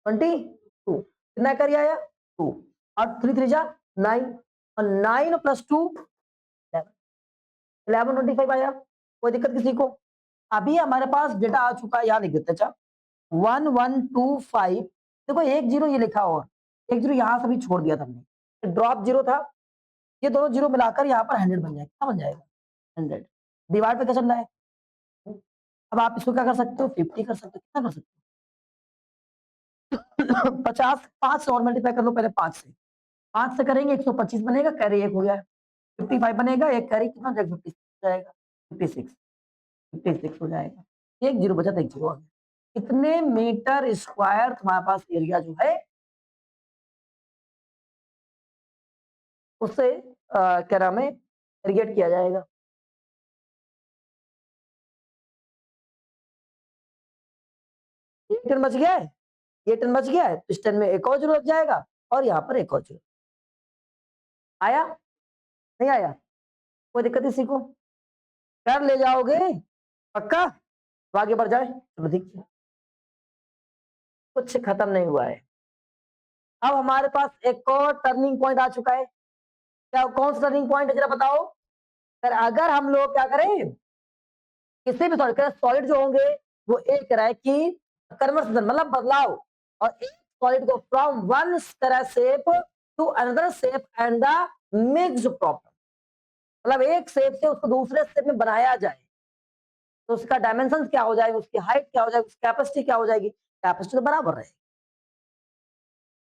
22 कितना कर आया 2 और 3 3 जा 9 और 9 प्लस 2 11 25 आया। कोई दिक्कत किसी को? अभी हमारे पास डेटा आ चुका है, यहाँ लिख देते अच्छा 1125। देखो एक जीरो ये लिखा और एक जीरो यहाँ से भी छोड़ दिया था हमने, ड्रॉप जीरो था, ये दोनों जीरो मिलाकर यहाँ पर 100 बन जाएगा। क्या बन जाएगा 100। डिवाइड पे क्या चल रहा है? अब आप इसको क्या कर सकते हो 50 कर सकते हो, कितना कर सकते हो 50 5 से और मल्टीप्लाई कर लो पहले 5 से, 5 से करेंगे 125 बनेगा, कैरी 1 हो गया, 55 बनेगा, एक कैरी कितना 56 हो जाएगा, 56 हो जाएगा, एक जीरो बचा, एक जीरो आ गया। कितने मीटर स्क्वायर तुम्हारे पास एरिया जो है उससे क्या नाम है इरिगेट किया जाएगा। ये टन बच गया है, ये टन बच गया है, तो इस टन में एक और जीरो लग जाएगा और यहाँ पर एक और जीरो। आया नहीं आया? कोई दिक्कत इसी को कर ले जाओगे पक्का, तो आगे बढ़ जाए। चलो देखिए कुछ खत्म नहीं हुआ है। अब हमारे पास एक और टर्निंग पॉइंट आ चुका है। क्या कौन सा टर्निंग पॉइंट है जरा बताओ? अगर हम लोग क्या करें किसी भी सॉलिड जो होंगे वो एक तरह की कन्वर्सन मतलब बदलाव, और एक सॉलिड को फ्रॉम वन तरह shape to another shape and the mixed proper, मतलब एक शेप से उसको दूसरे शेप में बनाया जाए, तो उसका डायमेंशन क्या हो जाएगा, उसकी हाइट क्या हो जाएगी, उसकी कैपेसिटी क्या हो जाएगी, कैपेसिटी तो बराबर रहेगी।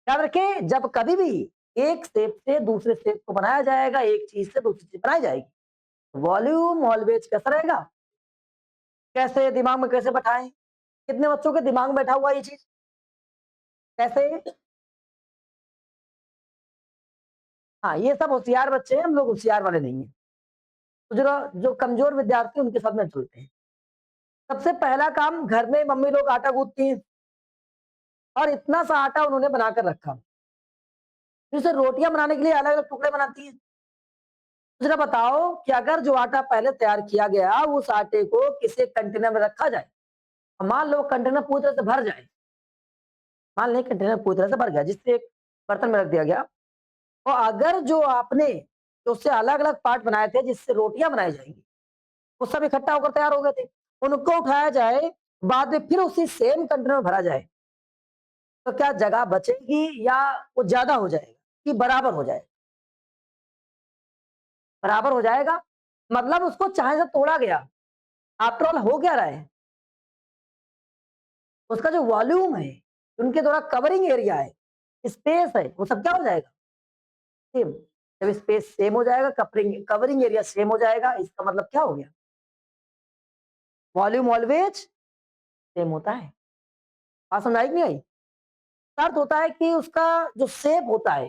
याद रखें जब कभी भी एक शेप से दूसरे शेप को बनाया जाएगा, एक चीज से दूसरी चीज बनाई जाएगी, वॉल्यूम ऑलवेज कैसा रहेगा, कैसे दिमाग में कैसे बैठाएं, कितने बच्चों के दिमाग में बैठा हुआ ये चीज कैसे? हाँ ये सब होशियार बच्चे हैं, हम लोग होशियार वाले नहीं है, तो जो कमजोर विद्यार्थी उनके साथ में चलते हैं। सबसे पहला काम घर में मम्मी लोग आटा गूंथती हैं और इतना सा आटा उन्होंने बनाकर रखा, फिर से रोटियां बनाने के लिए अलग अलग टुकड़े बनाती है। जरा बताओ कि अगर जो आटा पहले तैयार किया गया उस आटे को किसी कंटेनर में रखा जाए, मान लो कंटेनर पूरी तरह से भर जाए, मान लें कंटेनर पूरी तरह से भर गया जिससे एक बर्तन में रख दिया गया, और अगर जो आपने जो उससे अलग अलग पार्ट बनाए थे जिससे रोटियां बनाई जाएंगी वो सब इकट्ठा होकर तैयार हो गए थे, उनको उठाया जाए बाद में फिर उसी सेम कंटेनर में भरा जाए, तो क्या जगह बचेगी या वो ज्यादा हो जाएगा कि बराबर हो जाएगा? बराबर हो जाएगा, मतलब उसको चाहे से तोड़ा गया, आफ्टर ऑल हो क्या रहा है, उसका जो वॉल्यूम है, उनके द्वारा कवरिंग एरिया है, स्पेस है, वो सब क्या हो जाएगा सेम। जब स्पेस सेम हो जाएगा, कवरिंग कवरिंग एरिया सेम हो जाएगा, इसका मतलब क्या हो गया वॉल्यूम ऑलवेज सेम होता है। बात समझ आई कि नहीं आई? अर्थ होता है कि उसका जो शेप होता है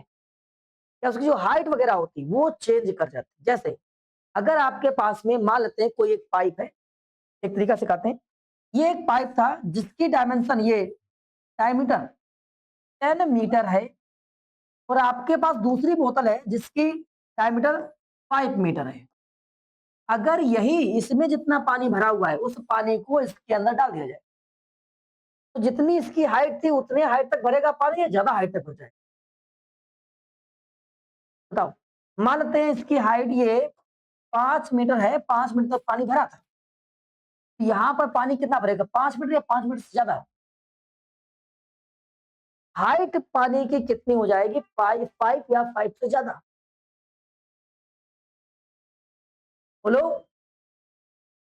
या उसकी जो हाइट वगैरह होती है वो चेंज कर जाती है। जैसे अगर आपके पास में मान लेते हैं कोई एक पाइप है, एक तरीका सिखाते हैं, ये एक पाइप था जिसकी डायमेंशन ये डायमीटर 10 मीटर है, और आपके पास दूसरी बोतल है जिसकी डायमीटर 5 मीटर है। अगर यही इसमें जितना पानी भरा हुआ है उस पानी को इसके अंदर डाल दिया जाए, तो जितनी इसकी हाइट थी उतने हाइट तक भरेगा पानी या ज्यादा हाइट तक हो जाए? बताओ। मान लेते हैं इसकी हाइट ये 5 मीटर है, 5 मीटर तक पानी भरा था, यहाँ पर पानी कितना भरेगा 5 मीटर या 5 मीटर से ज्यादा? हाइट पानी की कितनी हो जाएगी 5 या 5 से ज्यादा? बोलो।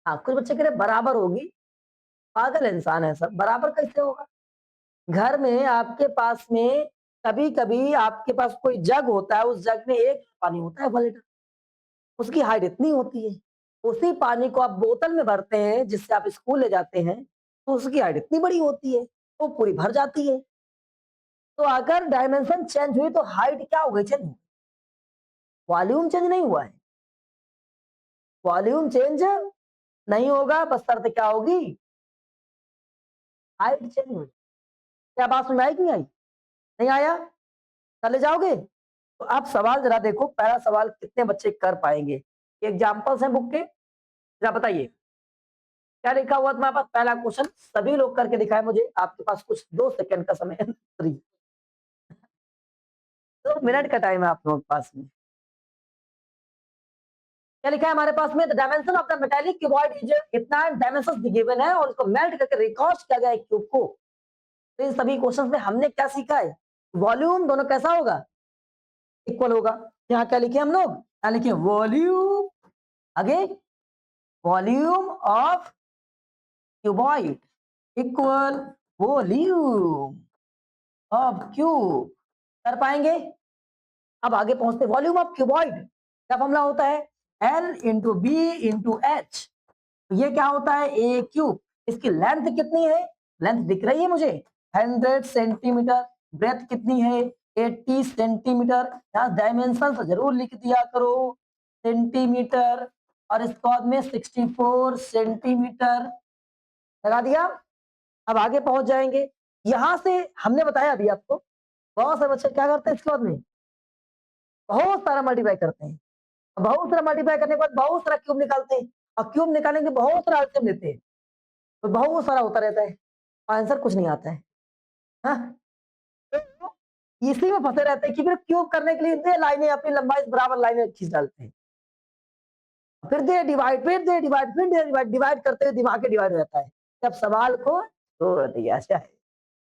हाँ कुछ बच्चे कह रहे बराबर होगी, पागल इंसान है सब, बराबर कैसे होगा? घर में आपके पास में कभी कभी आपके पास कोई जग होता है, उस जग में एक पानी होता है 1 लीटर, उसकी हाइट इतनी होती है, उसी पानी को आप बोतल में भरते हैं जिससे आप स्कूल ले जाते हैं, तो उसकी हाइट इतनी बड़ी होती है, वो पूरी भर जाती है। तो अगर डायमेंशन चेंज हुई तो हाइट क्या हो गई चेंज? वॉल्यूम चेंज नहीं हुआ है। वॉल्यूम चेंज नहीं होगा, बस शर्त क्या होगी? हाइट चेंज होगी। क्या बात समझ में आई कि नहीं आई? नहीं आया? चले जाओगे? तो आप सवाल जरा देखो, पहला सवाल कितने बच्चे कर पाएंगे? एग्जाम्पल्स हैं बुक के, जरा बताइए क्या लिखा हुआ तुम्हारे पास? पहला क्वेश्चन सभी लोग करके दिखाए मुझे, आपके पास कुछ 2 सेकंड का समय है। 2 मिनट का टाइम है आप लोगों के पास में। क्या लिखा है हमारे पास में? The dimension of the metallic cuboid is इतना डायमेंशन गिवन है और उसको मेल्ट करके रिकॉस्ट किया गया है क्यूब को। तो इन सभी क्वेश्चन में हमने क्या सीखा है? वॉल्यूम दोनों कैसा होगा? इक्वल होगा। यहाँ क्या लिखे हम लोग? यहाँ लिखे वॉल्यूम, आगे volume of cuboid equal volume of cube. कर पाएंगे? अब आगे पहुंचते, वॉल्यूम ऑफ क्यूबॉइड क्या फॉर्मूला होता है? L into b into h. ये क्या होता है? ए क्यूब। इसकी लेंथ कितनी है? लेंथ दिख रही है मुझे, 100 सेंटीमीटर। ब्रेथ कितनी है? 80 सेंटीमीटर। यहाँ डायमेंशन जरूर लिख दिया करो, सेंटीमीटर, और इसके बाद में 64 सेंटीमीटर लगा दिया। अब आगे पहुंच जाएंगे। यहां से हमने बताया अभी आपको, बहुत सारे बच्चे क्या करते हैं इसके बाद में बहुत सारा मल्टीप्लाई करते हैं। बहुत सारा मल्टीप्लाई करने के बाद बहुत सारा क्यूब निकालते हैं, और क्यूब निकालने के बहुत सारा एलसीएम लेते हैं, तो बहुत सारा होता रहता है, आंसर कुछ नहीं आता है। हाँ? तो इसी में फंसे रहते हैं कि फिर क्यूब करने के लिए दे लाइनें अपनी लंबाई से बराबर लाइनें खींच डालते हैं, फिर दे डिवाइड, फिर दे डिवाइड, फिर दे डिवाइड, डिवाइड करते हुए दिमाग के डिवाइड हो जाता है। जब सवाल को छोड़ दिया जाए,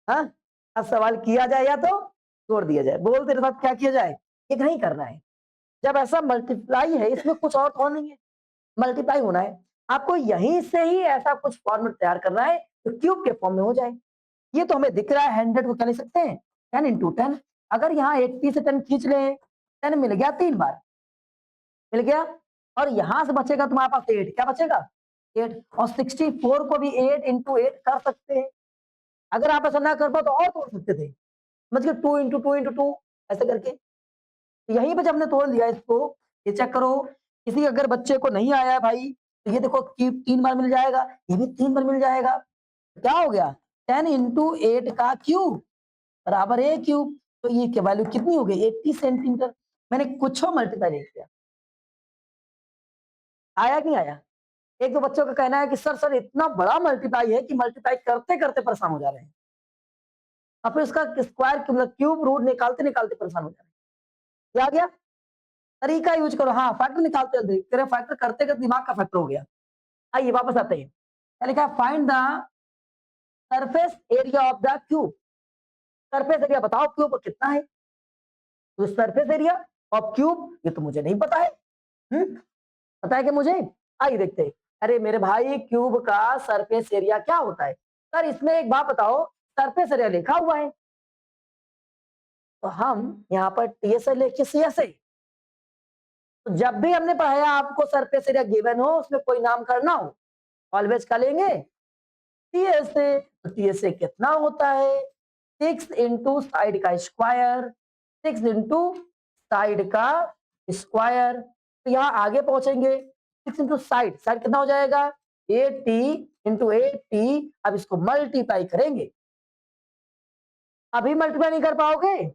हाँ, अब सवाल किया जाए या तो छोड़ दिया जाए, बोल तेरे साथ क्या किया जाए, ये नहीं करना है। जब ऐसा मल्टीप्लाई है, इसमें कुछ और तो नहीं है, मल्टीप्लाई होना है, आपको यहीं से ही ऐसा कुछ फॉर्मूला तैयार करना है जो क्यूब के फॉर्म में हो जाए। ये तो हमें दिख रहा है 100 को क्या लिख सकते हैं? 10 इंटू 10। अगर यहाँ 80 से 10 खींच लें, 10 मिल गया, 3 बार मिल गया, और यहां से बचेगा तुम्हारे पास 8। क्या बचेगा? 8। और 64 को भी 8 इंटू 8 कर सकते हैं। अगर आप ऐसा ना कर पाओ तो और तोड़ सकते थे, मतलब 2 इंटू 2 इंटू 2 ऐसे करके। तो यहीं पे जब हमने तोड़ लिया इसको, ये चेक करो, किसी अगर बच्चे को नहीं आया है भाई, तो ये देखो कि 3 बार मिल जाएगा, ये भी 3 बार मिल जाएगा। क्या हो गया? 10 इंटू 8 का क्यूब बराबर ए क्यूब। तो ये की वैल्यू कितनी हो गई? 80 सेंटीमीटर। मैंने कुछ मल्टीप्लाई नहीं किया। आया कि नहीं आया? एक दो बच्चों का कहना है कि सर सर इतना बड़ा मल्टीप्लाई है कि मल्टीप्लाई करते करते परेशान हो जा रहे हैं, और फिर उसका स्क्वायर मतलब क्यूब रूट निकालते निकालते परेशान हो जा रहे हैं। ये आ गया? तरीका यूज करो। हाँ, फैक्टर निकालते तेरे फैक्टर करते करते दिमाग का फैक्टर हो गया। आइए वापस आते हैं। क्या लिखा है? Find the surface area of the cube. Surface area बताओ क्यूब कितना है? तो सरफेस एरिया ऑफ क्यूब ये तो मुझे नहीं पता है। पता है कि मुझे? आइए देखते हैं। अरे मेरे भाई, क्यूब का सरफेस एरिया क्या होता है? सर इसमें एक बात बताओ, सरफेस एरिया लिखा हुआ है, तो हम यहाँ पर टीएसए लिखे सीएसए। तो जब भी हमने पढ़ाया आपको सरफेस एरिया गिवन हो, उसमें कोई नाम करना हो, ऑलवेज का लेंगे टीएसए। तो टीएसए कितना होता है? 6 इंटू साइड का स्क्वायर, 6 इंटू साइड का स्क्वायर। तो यहाँ आगे पहुंचेंगे, 6 इंटू साइड, साइड कितना हो जाएगा? 80 इंटू 80। अब इसको मल्टीप्लाई करेंगे, अभी मल्टीप्लाई नहीं कर पाओगे,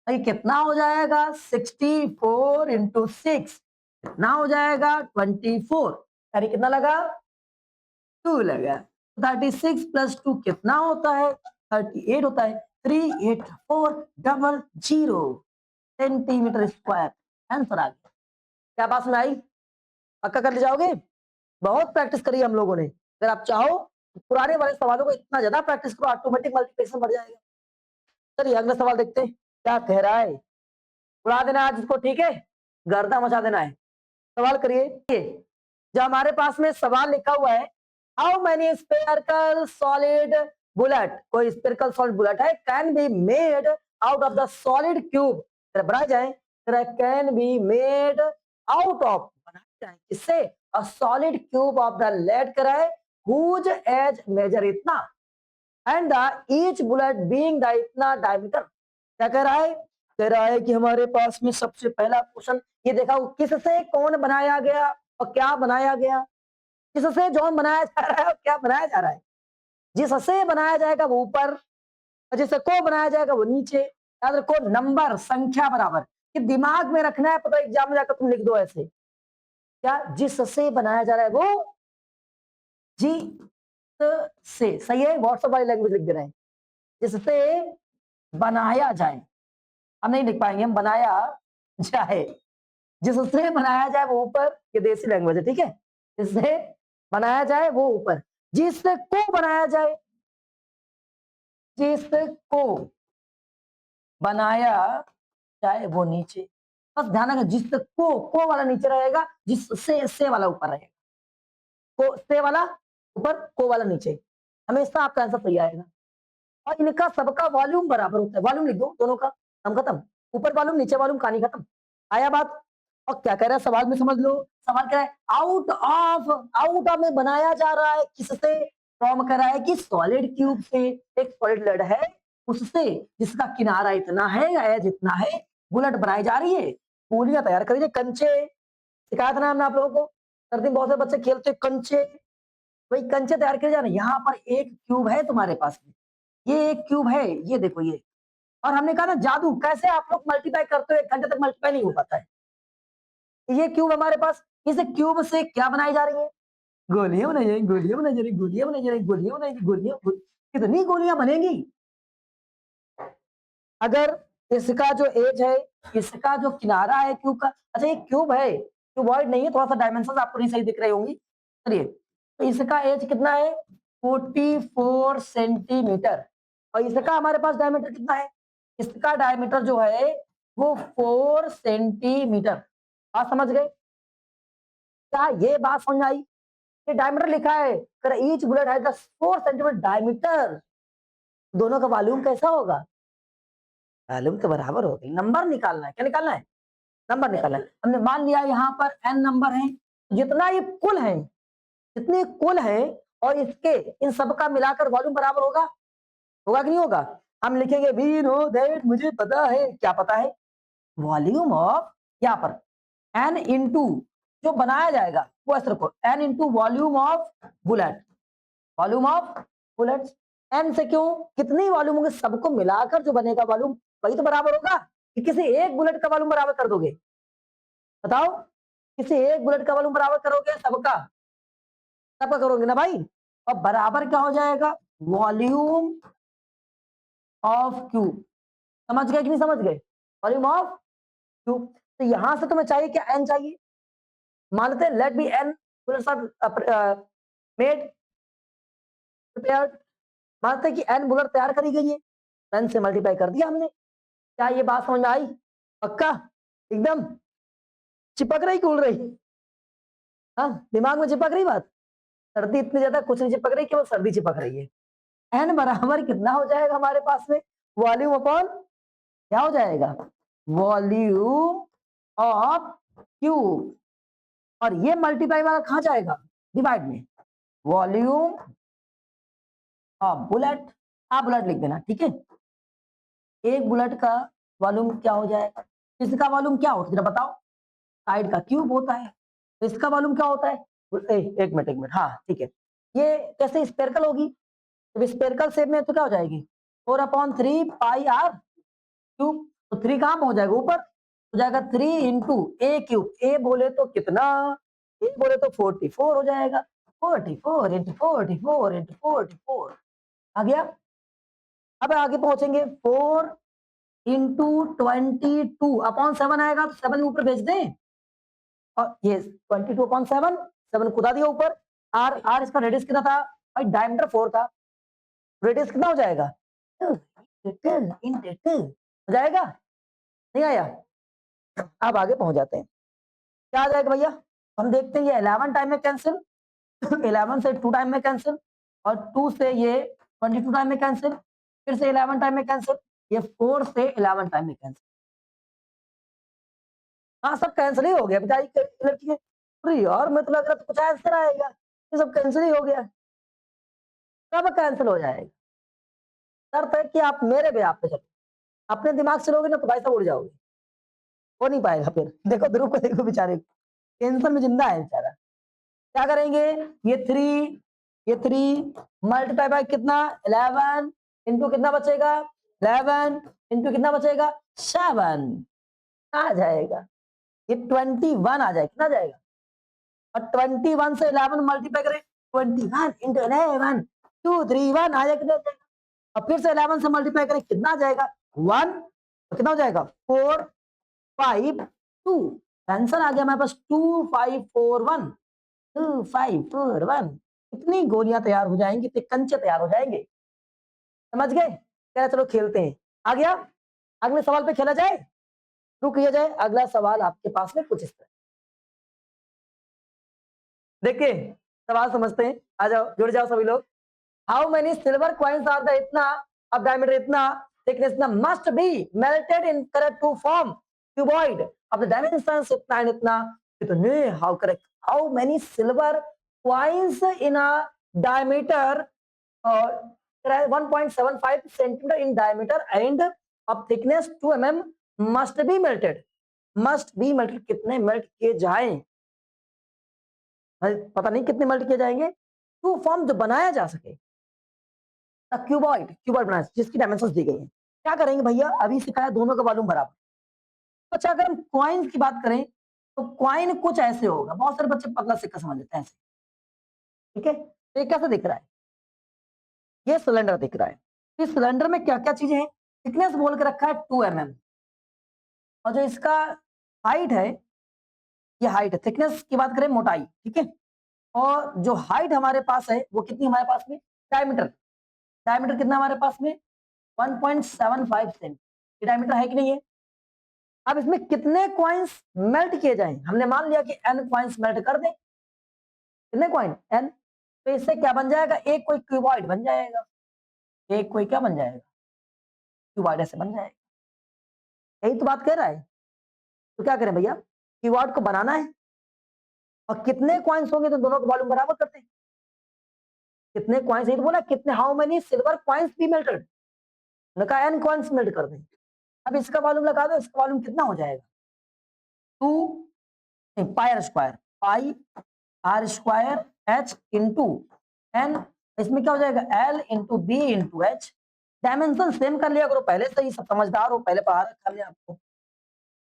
ये कितना हो जाएगा? 64 इंटू 6 कितना हो जाएगा? 24। यानी कितना लगा? 2 लगा। 36 प्लस 2 कितना होता है? 38 होता है। 38400 सेंटीमीटर स्क्वायर आंसर आ गया। क्या बात में आई? पक्का कर ले जाओगे? बहुत प्रैक्टिस करी हम लोगों ने। अगर आप चाहो तो पुराने वाले सवालों को इतना ज्यादा प्रैक्टिस करो, ऑटोमेटिक मल्टीप्लिकेशन बढ़ जाएगा। चलिए अगला सवाल देखते हैं क्या कह रहा है। उड़ा देना आज इसको, ठीक है, गर्दा मचा देना है। सवाल करिए। जो हमारे पास में सवाल लिखा हुआ है, how many spherical solid bullet, कोई स्पेरिकल सॉलिड बुलेट है, can be made out of the solid cube. बनाए जाए, can be made out of, बनाए देखते हैं किससे, a solid cube of the lead कराए हुज एज मेजर इतना and the each bullet being the इतना डायमीटर। क्या कह रहा है, कह रहा है कि हमारे पास में सबसे पहला क्वेश्चन ये देखा, किससे कौन बनाया गया और क्या बनाया गया, किससे जॉन बनाया जा रहा है और क्या बनाया जा रहा है। जिससे बनाया जाएगा वो ऊपर और जिससे को बनाया जाएगा वो नीचे। याद रखो नंबर संख्या बराबर, कि दिमाग में रखना है, पता एग्जाम में जाकर तुम लिख दो ऐसे, क्या जिससे बनाया जा रहा है वो जी से, सही है, व्हाट्सएप वाली लैंग्वेज लिख दे रहे हैं, जिससे बनाया जाए, हम नहीं लिख पाएंगे, हम बनाया जाए, जिससे बनाया जाए वो ऊपर, ये देसी लैंग्वेज है, ठीक है, जिससे बनाया जाए वो ऊपर, जिसको बनाया जाए, जिसको बनाया जाए वो नीचे। बस ध्यान रखना, जिसको को वाला नीचे रहेगा, जिससे से वाला ऊपर रहेगा, को से वाला ऊपर को वाला नीचे, हमेशा आपका आंसर सही आएगा। और इनका सबका वॉल्यूम बराबर होता है, वॉल्यूम लिख दो दोनों का, हम खत्म, ऊपर वॉल्यूम नीचे वॉल्यूम, कहानी खत्म। आया बात। और क्या कह रहा है सवाल में समझ लो, सवाल कह रहा है आउट ऑफ में बनाया जा रहा है किससे, फॉर्म कर रहा है कि सॉलिड क्यूब से, एक सॉलिड लेड है उससे जिसका किनारा इतना है या एज इतना है, बुलेट बनाई जा रही है, गोलियां तैयार करिए, कंचे सिखाया था ना हमने आप लोगों को, सर्दी में बहुत से बच्चे खेलते कंचे, वही कंचे तैयार किए जा रहे हैं। यहाँ पर एक क्यूब है तुम्हारे पास में, ये एक क्यूब है, ये देखो ये, और हमने कहा ना जादू, कैसे आप लोग मल्टीप्लाई करते हो, 1 घंटे तक मल्टीप्लाई नहीं हो पाता है। ये क्यूब हमारे पास, इस क्यूब से क्या बनाई जा रही है, गोलियां बनाई जा रही, गोलियां बनाई जा रही, गोलियां बनाई जा रही, गोलियां बनाई, गोलियां, कितनी गोलियां बनेंगी अगर इसका जो एज है, इसका जो किनारा है क्यूब का, अच्छा ये क्यूब है, क्यूबॉइड नहीं है, थोड़ा सा डायमेंशन आपको नहीं सही दिख रही होंगी, चलिए, तो इसका एज कितना है 44 सेंटीमीटर, और इसका हमारे पास डायमीटर कितना है, इसका डायमीटर जो है वो 4 सेंटीमीटर। बात समझ गए, क्या ये बात समझ आई, ये डायमीटर लिखा है, each bullet has the 4 centimetre diameter, दोनों का वॉल्यूम कैसा होगा, वॉल्यूम के बराबर होगा। नंबर निकालना है, क्या निकालना है, नंबर निकालना है। हमने मान लिया यहाँ पर n नंबर है, जितना ये कुल है, जितनी कुल है, और इसके इन सब का मिलाकर वॉल्यूम बराबर होगा, होगा कि नहीं होगा। हम लिखेंगे वी नो दैट, मुझे पता है, क्या पता है, वॉल्यूम ऑफ, यहाँ पर n इंटू जो बनाया जाएगा वो ऐसे रखो, n into volume of bullet, volume of bullet, n से क्यों, कितनी वॉल्यूम होंगे सबको मिलाकर जो बनेगा वॉल्यूम वही तो बराबर होगा, कि किसी एक बुलेट का वॉल्यूम बराबर कर दोगे, बताओ, किसी एक बुलेट का वॉल्यूम बराबर करोगे सबका, सबका करोगे ना भाई, और बराबर क्या हो जाएगा, वॉल्यूम ऑफ क्यूब, समझ गए कि नहीं समझ गए, वॉल्यूम ऑफ क्यूब। तो यहां से तुम्हें चाहिए क्या, एन चाहिए, मानते हैं let be n bullets are made prepared, मानते हैं कि एन बुलेट तैयार करी गई है, एन से मल्टीप्लाई कर दिया हमने। क्या ये बात समझ में आई, पक्का एकदम, चिपक रही कि उड़ रही, हाँ दिमाग में चिपक रही बात, सर्दी इतनी ज्यादा कुछ नहीं चिपक रही, केवल सर्दी चिपक रही है। एन बराबर कितना हो जाएगा हमारे पास में, वॉल्यूम अपॉन क्या हो जाएगा, वॉल्यूम ऑफ क्यूब, और ये मल्टीप्लाई वाला कहां जाएगा, डिवाइड में, वॉल्यूम ऑफ बुलेट, आप बुलेट लिख देना, ठीक है, एक बुलेट का वॉल्यूम क्या हो जाएगा, इसका वॉल्यूम क्या होता है जरा बताओ, साइड का क्यूब होता है, तो इसका वॉल्यूम क्या होता है, एक मिनट, हाँ ठीक है, ये कैसे स्पेरिकल होगी, जब स्पेरिकल शेप में तो क्या हो जाएगी 4/3 पाई आर क्यूब, तो 3 कहां पहुंच जाएगा ऊपर, हो जाएगा 3 इंटू ए क्यूब, ए बोले तो कितना, ए बोले तो 44 हो जाएगा, 44 इंटू 44 इंटू 44 आ गया। अब आगे पहुंचेंगे 4 इंटू 22/7 आएगा, तो 7 ऊपर भेज दें, और ये 22/7, 7 कुदा दिया ऊपर, आर आर इसका रेडियस कितना था भाई, डायमीटर 4 था, रेडियस कितना हो जाएगा, 2 हो जाएगा, नहीं आया। अब आगे पहुंच जाते हैं, क्या आ जाएगा भैया, हम देखते हैं ये 11 टाइम में कैंसिल, 11 से 2 टाइम में कैंसिल, और 2 से ये 22 टाइम में कैंसिल, फिर से 11 टाइम में कैंसिल, ये 4 से 11 टाइम में कैंसिल, हाँ सब कैंसिल ही हो गया बेचारी लड़की है, अरे यार मैं तो लग रहा था कुछ आंसर आएगा, ये सब कैंसिल ही हो गया। सब कैंसिल हो जाएगा। शर्त है कि आप मेरे बेहाव पे चलो, अपने दिमाग से लोगे ना तो भाई साहब उड़ जाओगे, हो नहीं पाएगा फिर। देखो ध्रुव को, देखो बेचारे टेंशन में जिंदा है बेचारा। क्या करेंगे, ये थ्री मल्टीप्लाई बाय कितना 11 इंटू कितना बचेगा 11 इंटू कितना बचेगा 7 आ जाएगा। ये 21 आ जाएगा, कितना आ जाएगा, और 21 से 11 मल्टीप्लाई करें 21 इंटू 11 231 आ जाएगा, कितना आ जाएगा। और फिर से 11 से मल्टीप्लाई करें कितना आ जाएगा 1, तो कितना हो जाएगा 4 5 2, आंसर आ गया हमारे पास 2541 2541। इतनी गोलियां तैयार हो जाएंगी, इतने कंचे तैयार हो जाएंगे, समझ गए। क्या, चलो खेलते हैं। आ गया, अगले सवाल पे खेला जाए, शुरू किया जाए। अगला सवाल आपके पास में कुछ इस तरह, देखिए सवाल समझते हैं, आ जाओ जुड़ जाओ सभी लोग। How many silver coins are the इतना अब डायमीटर इतना थिकनेस इतना must be melted in correct to form cuboid अब द डायमेंशंस इतना एंड इतना, कितने, how correct, how many silver coins in a diameter 1.75 centimetre in diameter and of thickness 2 mm must be melted, must be melted कितने melt किए जाएं, पता नहीं कितने मेल्ट किए जाएंगे, टू फॉर्म जो बनाया जा सके क्यूबॉइड, क्यूबॉइड बनाया जिसकी डायमेंशंस दी गई है। क्या करेंगे भैया, अभी सिखाया दोनों का वॉल्यूम बराबर। अच्छा अगर हम कॉइन्स की बात करें तो कॉइन कुछ ऐसे होगा, बहुत सारे बच्चे पतला सिक्का समझ लेते हैं ऐसे, ठीक है। तो ये कैसा दिख रहा है, ये सिलेंडर दिख रहा है, इस सिलेंडर में क्या क्या चीजें हैं, थिकनेस बोल के रखा है 2 mm, और जो इसका हाइट है, ये हाइट है, थिकनेस की बात करें मोटाई, ठीक है। और जो हाइट हमारे पास है वो कितनी हमारे पास में, डायमीटर, डायमीटर कितना हमारे पास में 1.75 सेंट, ये डायमीटर है कि नहीं है। अब इसमें कितने कॉइन्स मेल्ट किए जाएं, हमने मान लिया कि n कॉइन्स मेल्ट कर दें, कितने कॉइन n, तो इससे क्या बन जाएगा, एक कोई क्यूबॉइड बन जाएगा, एक कोई क्या बन जाएगा, क्यूबॉइड ऐसे बन जाएगा। यही तो बात कह रहा है। तो क्या करें भैया, क्यूबॉइड को बनाना है, और कितने कॉइन्स होंगे तो दोनों का वॉल्यूम बराबर करते हैं, कितने कॉइन्स, यही तो बोला कितने, how many silver coins be melted, कहा n कॉइन्स मेल्ट कर दें। अब इसका वॉल्यूम लगा दो, इसका वॉल्यूम कितना हो जाएगा 2 pi r square, pi r square h into n, इसमें क्या हो जाएगा l into b into h. Dimension same कर लिया करो पहले से ही, सब समझदार हो, पहले पढ़ा रखा हमने आपको।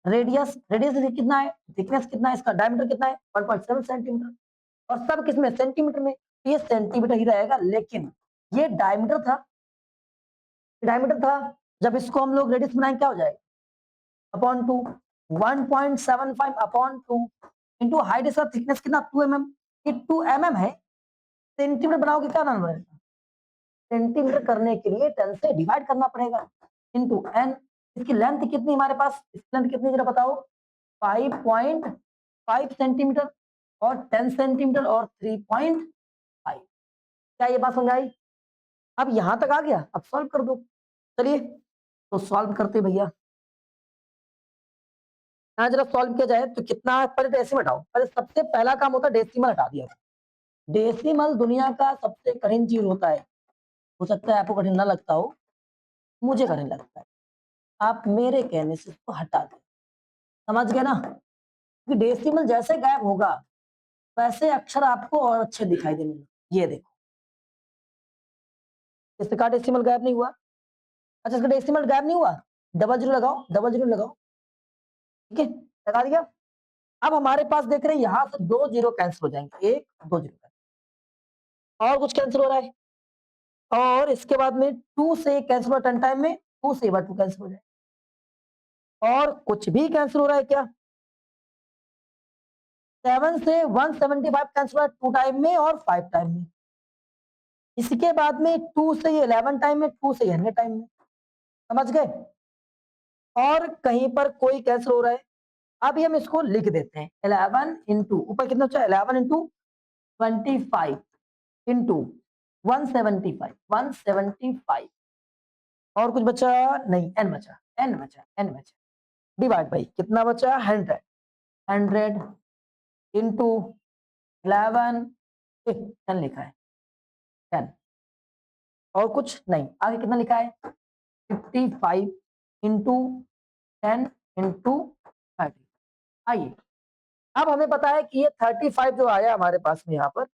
रेडियस, रेडियस कितना है, थिकनेस कितना है, इसका डायमीटर कितना है 1.7 सेंटीमीटर, और सब किसमें सेंटीमीटर में, ये सेंटीमीटर ही रहेगा, लेकिन ये डायमीटर था, डायमीटर था, जब इसको हम लोग रेडियस बनाएंगे क्या हो जाएगा अपॉन 2, 1.75 अपॉन 2 इंटू हाइट, इसका थिकनेस कितना 2 mm, ये 2 mm है, सेंटीमीटर बनाओगे क्या नाम रहेगा, सेंटीमीटर करने के लिए 10 से डिवाइड करना पड़ेगा इंटू n। इसकी लेंथ कितनी हमारे पास, इसकी लेंथ कितनी जरा बताओ 5.5 सेंटीमीटर, और 10 सेंटीमीटर और 3.5, क्या ये बात समझ आई। अब यहां तक आ गया, अब सॉल्व कर दो, चलिए तो सॉल्व करते भैया। यहाँ जरा सॉल्व किया जाए तो कितना, पहले डेसिमल हटाओ, पहले सबसे पहला काम होता है डेसिमल हटा दिया। डेसिमल दुनिया का सबसे कठिन चीज होता है, हो सकता है आपको कठिन ना लगता हो, मुझे कठिन लगता है, आप मेरे कहने से इसको हटा दें, समझ गए ना, कि डेसिमल जैसे गायब होगा वैसे अक्षर आपको और अच्छे दिखाई देंगे। ये देखो, इसका डेसिमल गायब नहीं हुआ, अच्छा इसका डेसिमल गायब नहीं हुआ, डबल जीरो लगाओ, डबल जीरो लगाओ, ठीक है लगा दिया। अब हमारे पास देख रहे हैं यहां से 2 जीरो कैंसिल हो जाएंगे, 1 2 जीरो, और कुछ कैंसिल हो रहा है, और इसके बाद में 2 से कैंसिल हो 10 टाइम में, 2 से 2 कैंसिल हो जाए, और कुछ भी कैंसिल हो रहा है क्या, 7 से 175 कैंसिल हो रहा है 2 टाइम में और 5 टाइम में, इसके बाद में 2 से 11 टाइम में, 2 से 100 टाइम में, समझ गए। और कहीं पर कोई कैंसिल हो रहा है, अभी हम इसको लिख देते हैं 11 इंटू ऊपर कितना बचा 11 इंटू 25 इंटू 175 175, और कुछ बचा नहीं, n बचा, n बचा डिवाइड बाई कितना बचा 100 100 इंटू 11 10 लिखा है 10 और कुछ नहीं। आगे कितना लिखा है 55 इंटू 10 इंटू 30। आइए अब हमें पता है कि ये 35 जो आया हमारे पास में यहाँ पर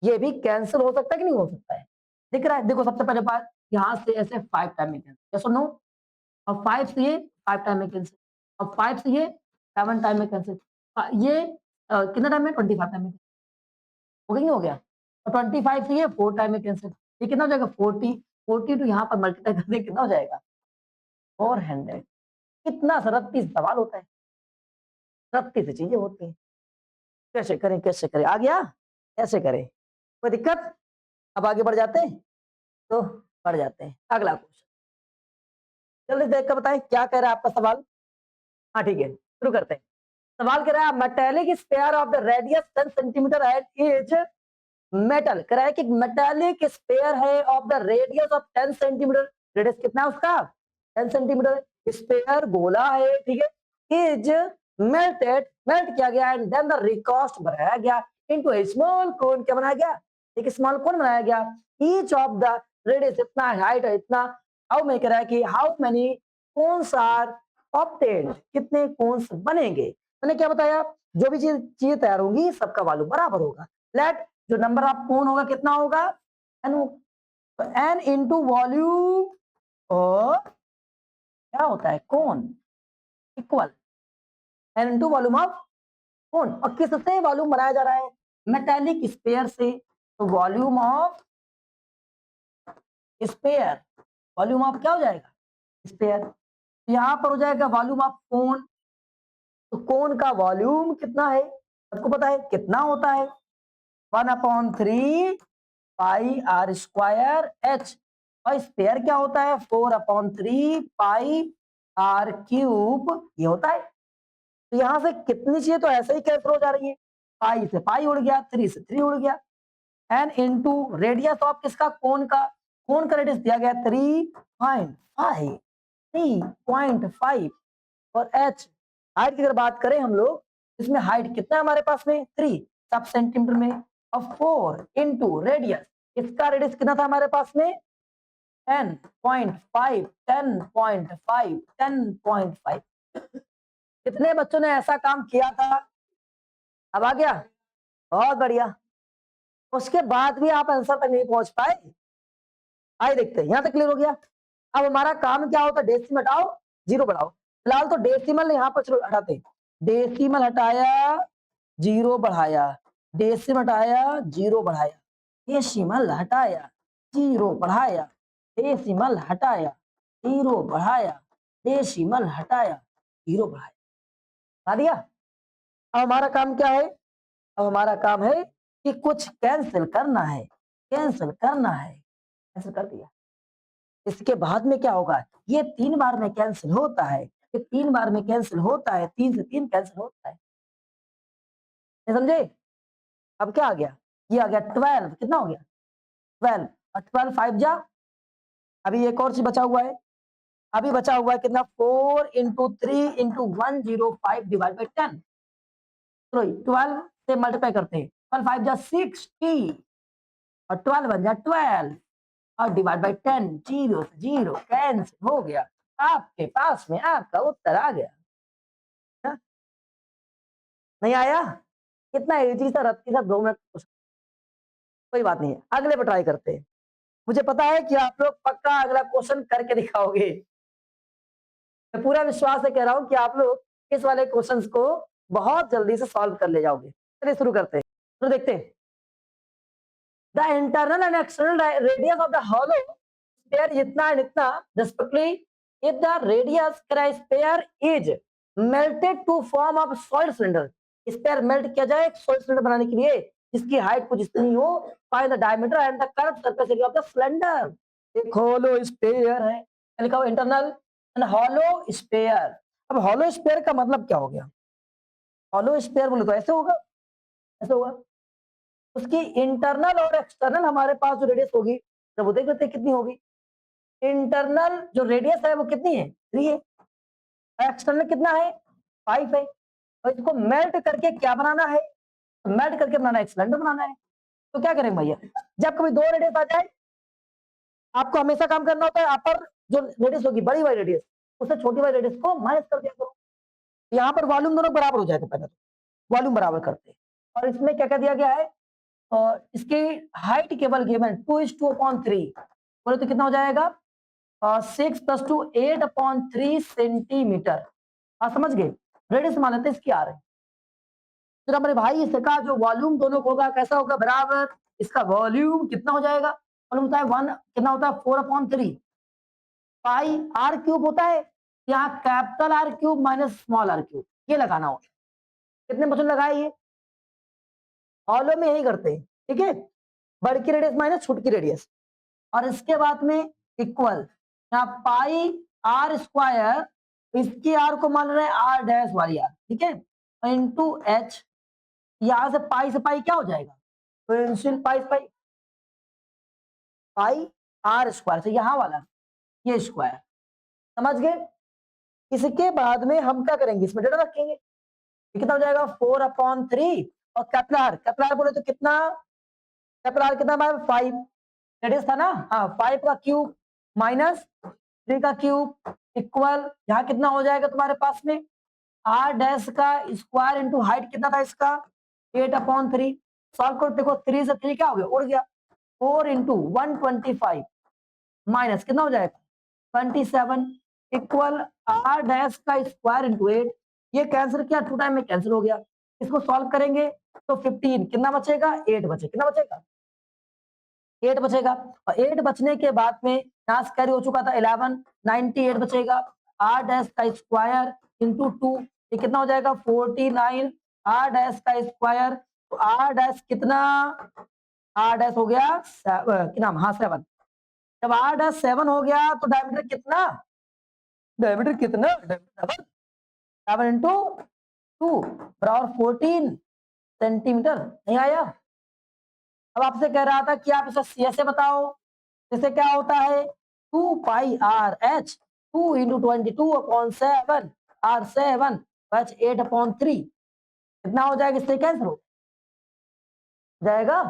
ये भी कैंसिल हो सकता है कि नहीं हो सकता है। दिख रहा है, देखो सबसे पहले बात यहाँ से ऐसे 5 टाइम में कैंसिल, यस और नो। और 5 से ये 5 टाइम में कैंसिल, और 5 से ये 7 टाइम में कैंसिल। ये कितना टाइम में 25 टाइम में हो गया, नहीं हो गया। और 25 से ये 4 टाइम में कैंसिल, ये कितना हो जाएगा 40। 40 टू यहाँ पर मल्टीप्लाई करते कितना हो जाएगा 400। कितना सरत्ती सवाल होता है, सरत्ती से चीजें होती हैं। कैसे करें कैसे करें, आ गया कैसे करें, कोई दिक्कत। अब आगे बढ़ जाते हैं, तो बढ़ जाते हैं अगला क्वेश्चन। जल्दी देख कर बताएं क्या कह रहा है आपका सवाल। हाँ ठीक है शुरू करते हैं। सवाल कह रहा है metallic sphere of the radius 10 centimetre at is metal. कह रहा है कि मेटेलिक स्पेयर है of the radius of 10 centimetre. Radius कितना है उसका 10 सेंटीमीटर। स्पेयर गोला है, ठीक है। इज मेल्टेड, मेल्ट किया गया एंड देन द रिकास्ट बनाया गया इनटू ए स्मॉल कोन। क्या बनाया गया, एक स्मॉल कोन बनाया गया। ईच ऑफ द रेडियस इतना हाइट है इतना। हाउ में कह रहा है कि how many cones are obtained, कितने कोन्स बनेंगे। मैंने क्या बताया, जो भी चीज तैयार होगी सबका वॉल्यूम बराबर होगा। लेट जो नंबर ऑफ कोन होगा कितना होगा एन, एन इंटू वॉल्यूम और क्या होता है cone equal n into volume of cone. और किससे वॉल्यूम बनाया जा रहा है, मेटेलिक स्पेयर से। तो volume of sphere, volume of क्या हो जाएगा स्पेयर। यहां पर हो जाएगा वॉल्यूम ऑफ कोन। तो कोन का वॉल्यूम कितना है सबको पता है कितना होता है 1/3 पाई आर स्क्वायर एच। और स्पेयर क्या होता है 4/3 पाई आर क्यूब, ये होता है। तो यहां से कितनी चाहिए तो ऐसे ही कैंसिल हो जा रही है। पाई से पाई उड़ गया, 3 से 3 उड़ गया। एन इंटू रेडियस ऑफ किसका कोन का, कोन का रेडियस दिया गया 3.5, 3.5। और एच हाइट की अगर बात करें हम लोग, इसमें हाइट कितना है हमारे पास में 3 सब सेंटीमीटर में। और 4 इंटू रेडियस, इसका रेडियस कितना था हमारे पास में 10.5, 10.5, 10.5। कितने बच्चों ने ऐसा काम किया था, अब आ गया, बहुत बढ़िया। उसके बाद भी आप आंसर तक नहीं पहुंच पाए। आइए देखते हैं, यहां तक क्लियर हो गया। अब हमारा काम क्या होता है, डेसिमल हटाओ जीरो बढ़ाओ। फिलहाल तो डेसिमल यहाँ पर चलो हटाते, डेसिमल हटाया जीरो बढ़ाया, डेसिमल हटाया जीरो बढ़ाया, डेसिमल हटाया जीरो बढ़ाया, डेसिमल हटाया जीरो बढ़ाया, डेसिमल हटाया जीरो बढ़ाया। बता दिया। अब हमारा काम क्या है, अब हमारा काम है कि कुछ कैंसिल करना है, कैंसिल करना है, कैंसिल कर दिया। इसके बाद में क्या होगा, ये 3 बार में कैंसिल होता है, ये 3 बार में कैंसिल होता है, 3 से 3 कैंसिल होता है, समझे। अब क्या आ गया, ये आ गया 12, कितना हो गया 12। और 12 5 जा, अभी एक और चीज बचा हुआ है, अभी बचा हुआ है कितना 4 इंटू 3 इंटू 105 डिवाइड बाई 10। तो 12 से मल्टीप्लाई करते हैं, 12 5 जा 60 और 12 1 जा 12 और डिवाइड बाई 10, 0 से 0 कैंसिल हो गया। आपके पास में आपका उत्तर आ गया। हा? नहीं आया, कितना इजी सा रत्ती सा 2 मिनट, कोई बात नहीं है, अगले पर ट्राई करते हैं। मुझे पता है कि आप लोग पक्का अगला क्वेश्चन करके दिखाओगे, मैं पूरा विश्वास से कह रहा हूं कि आप लोग इस वाले क्वेश्चंस को बहुत जल्दी से सॉल्व कर ले जाओगे। चलिए शुरू करते हैं, तो देखते हैं। The internal and external radius of the hollow sphere इतना एंड इतना respectively, if the radius sphere is melted to form of solid cylinder, sphere melt किया जाए एक सॉलिड सिलेंडर बनाने के लिए जिसकी हाइट कुछ इतनी हो, find the diameter and the curve surface area of the cylinder. एक हॉलो स्फीयर है, लिखा हुआ इंटरनल एंड हॉलो स्फीयर। अब हॉलो स्फीयर का मतलब क्या हो गया, हॉलो स्फीयर बोले तो ऐसे होगा, ऐसे होगा। उसकी इंटरनल और एक्सटर्नल हमारे पास जो रेडियस होगी, जब वो देख लेते हैं कितनी होगी। इंटरनल जो रेडियस है वो कितनी है 3 है, एक्सटर्नल कितना है 5 है। और इसको मेल्ट करके क्या बनाना है, मेल्ट करके बनाना है, सिलेंडर बनाना है। तो क्या करेंगे भैया, जब कभी 2 रेडियस आ जाए, आपको हमेशा काम करना होता है अपर जो रेडियस होगी बड़ी वाली रेडियस, उससे छोटी वाली रेडियस को माइनस कर दिया करो। यहाँ पर वॉल्यूम दोनों बराबर हो जाएगा, पहले तो वॉल्यूम बराबर करते हैं। और इसमें क्या क्या दिया गया है, और इसकी हाइट केवल गिवन 2:2/3, बोले तो कितना हो जाएगा 6 + 2 8/3 सेंटीमीटर। आप समझ गए, रेडियस मान लेते इसकी आ रहे। तो मेरे भाई इसका जो वॉल्यूम दोनों को होगा कैसा होगा, बराबर। इसका वॉल्यूम कितना हो जाएगा, वॉल्यूम होता है 1, कितना होता है 4/3 पाई आर क्यूब होता है। यहाँ capital r cube minus small r cube, ये लगाना होगा। कितने परसेंट लगाए, ये हॉलो में यही करते हैं, ठीक है। बड़ की रेडियस माइनस छोटी की रेडियस, और इसके बाद में इक्वल, यहाँ पाई आर स्क्वायर, इसकी आर को मान रहे हैं आर डैश वाली आर, ठीक है, इंटू एच। यहां से पाई क्या हो जाएगा, तो पाई पाई पाई आर स्क्वायर से यहाँ वाला ये स्क्वायर, समझ गए। इसके बाद में हम क्या करेंगे, इसमें डेटा रखेंगे। ये कितना हो जाएगा 4/3, और कैपिटल आर बोले तो कितना, कैपिटल आर कितना 5 रेडियस था ना, हाँ 5 का क्यूब माइनस 3 का क्यूब इक्वल, यहाँ कितना हो जाएगा तुम्हारे पास में आर डैश का स्क्वायर इंटू हाइट कितना था इसका 8/3। सॉल्व करो, देखो 3 से 3 क्या हो गया, उड़ गया। 4 इंटू 125 माइनस कितना हो जाएगा 27 इक्वल आर डैश का स्क्वायर इंटू 8। ये कैंसिल किया, 2 टाइम में कैंसिल हो गया। इसको सॉल्व करेंगे तो 15 कितना बचेगा, 8 बचे, कितना बचेगा 8 बचेगा। और 8 बचने के बाद में यहाँ से कैरी हो चुका था 11, 98 बचेगा। आर डैश का स्क्वायर इंटू 2, ये कितना हो जाएगा 49 आर डैश का स्क्वायर। तो आर डैश कितना, आर डैश हो गया कितना, हाँ 7। जब आर डैश 7 हो गया तो डायमीटर कितना, डायमीटर कितना 7 इंटू 2 बराबर 14 सेंटीमीटर। नहीं आया। अब आपसे कह रहा था कि आप इसे सी से बताओ, जैसे क्या होता है 2 pi r h 2 into 22/7 r 7 h 8/3 कितना हो जाएगा, इससे कैंसिल हो जाएगा।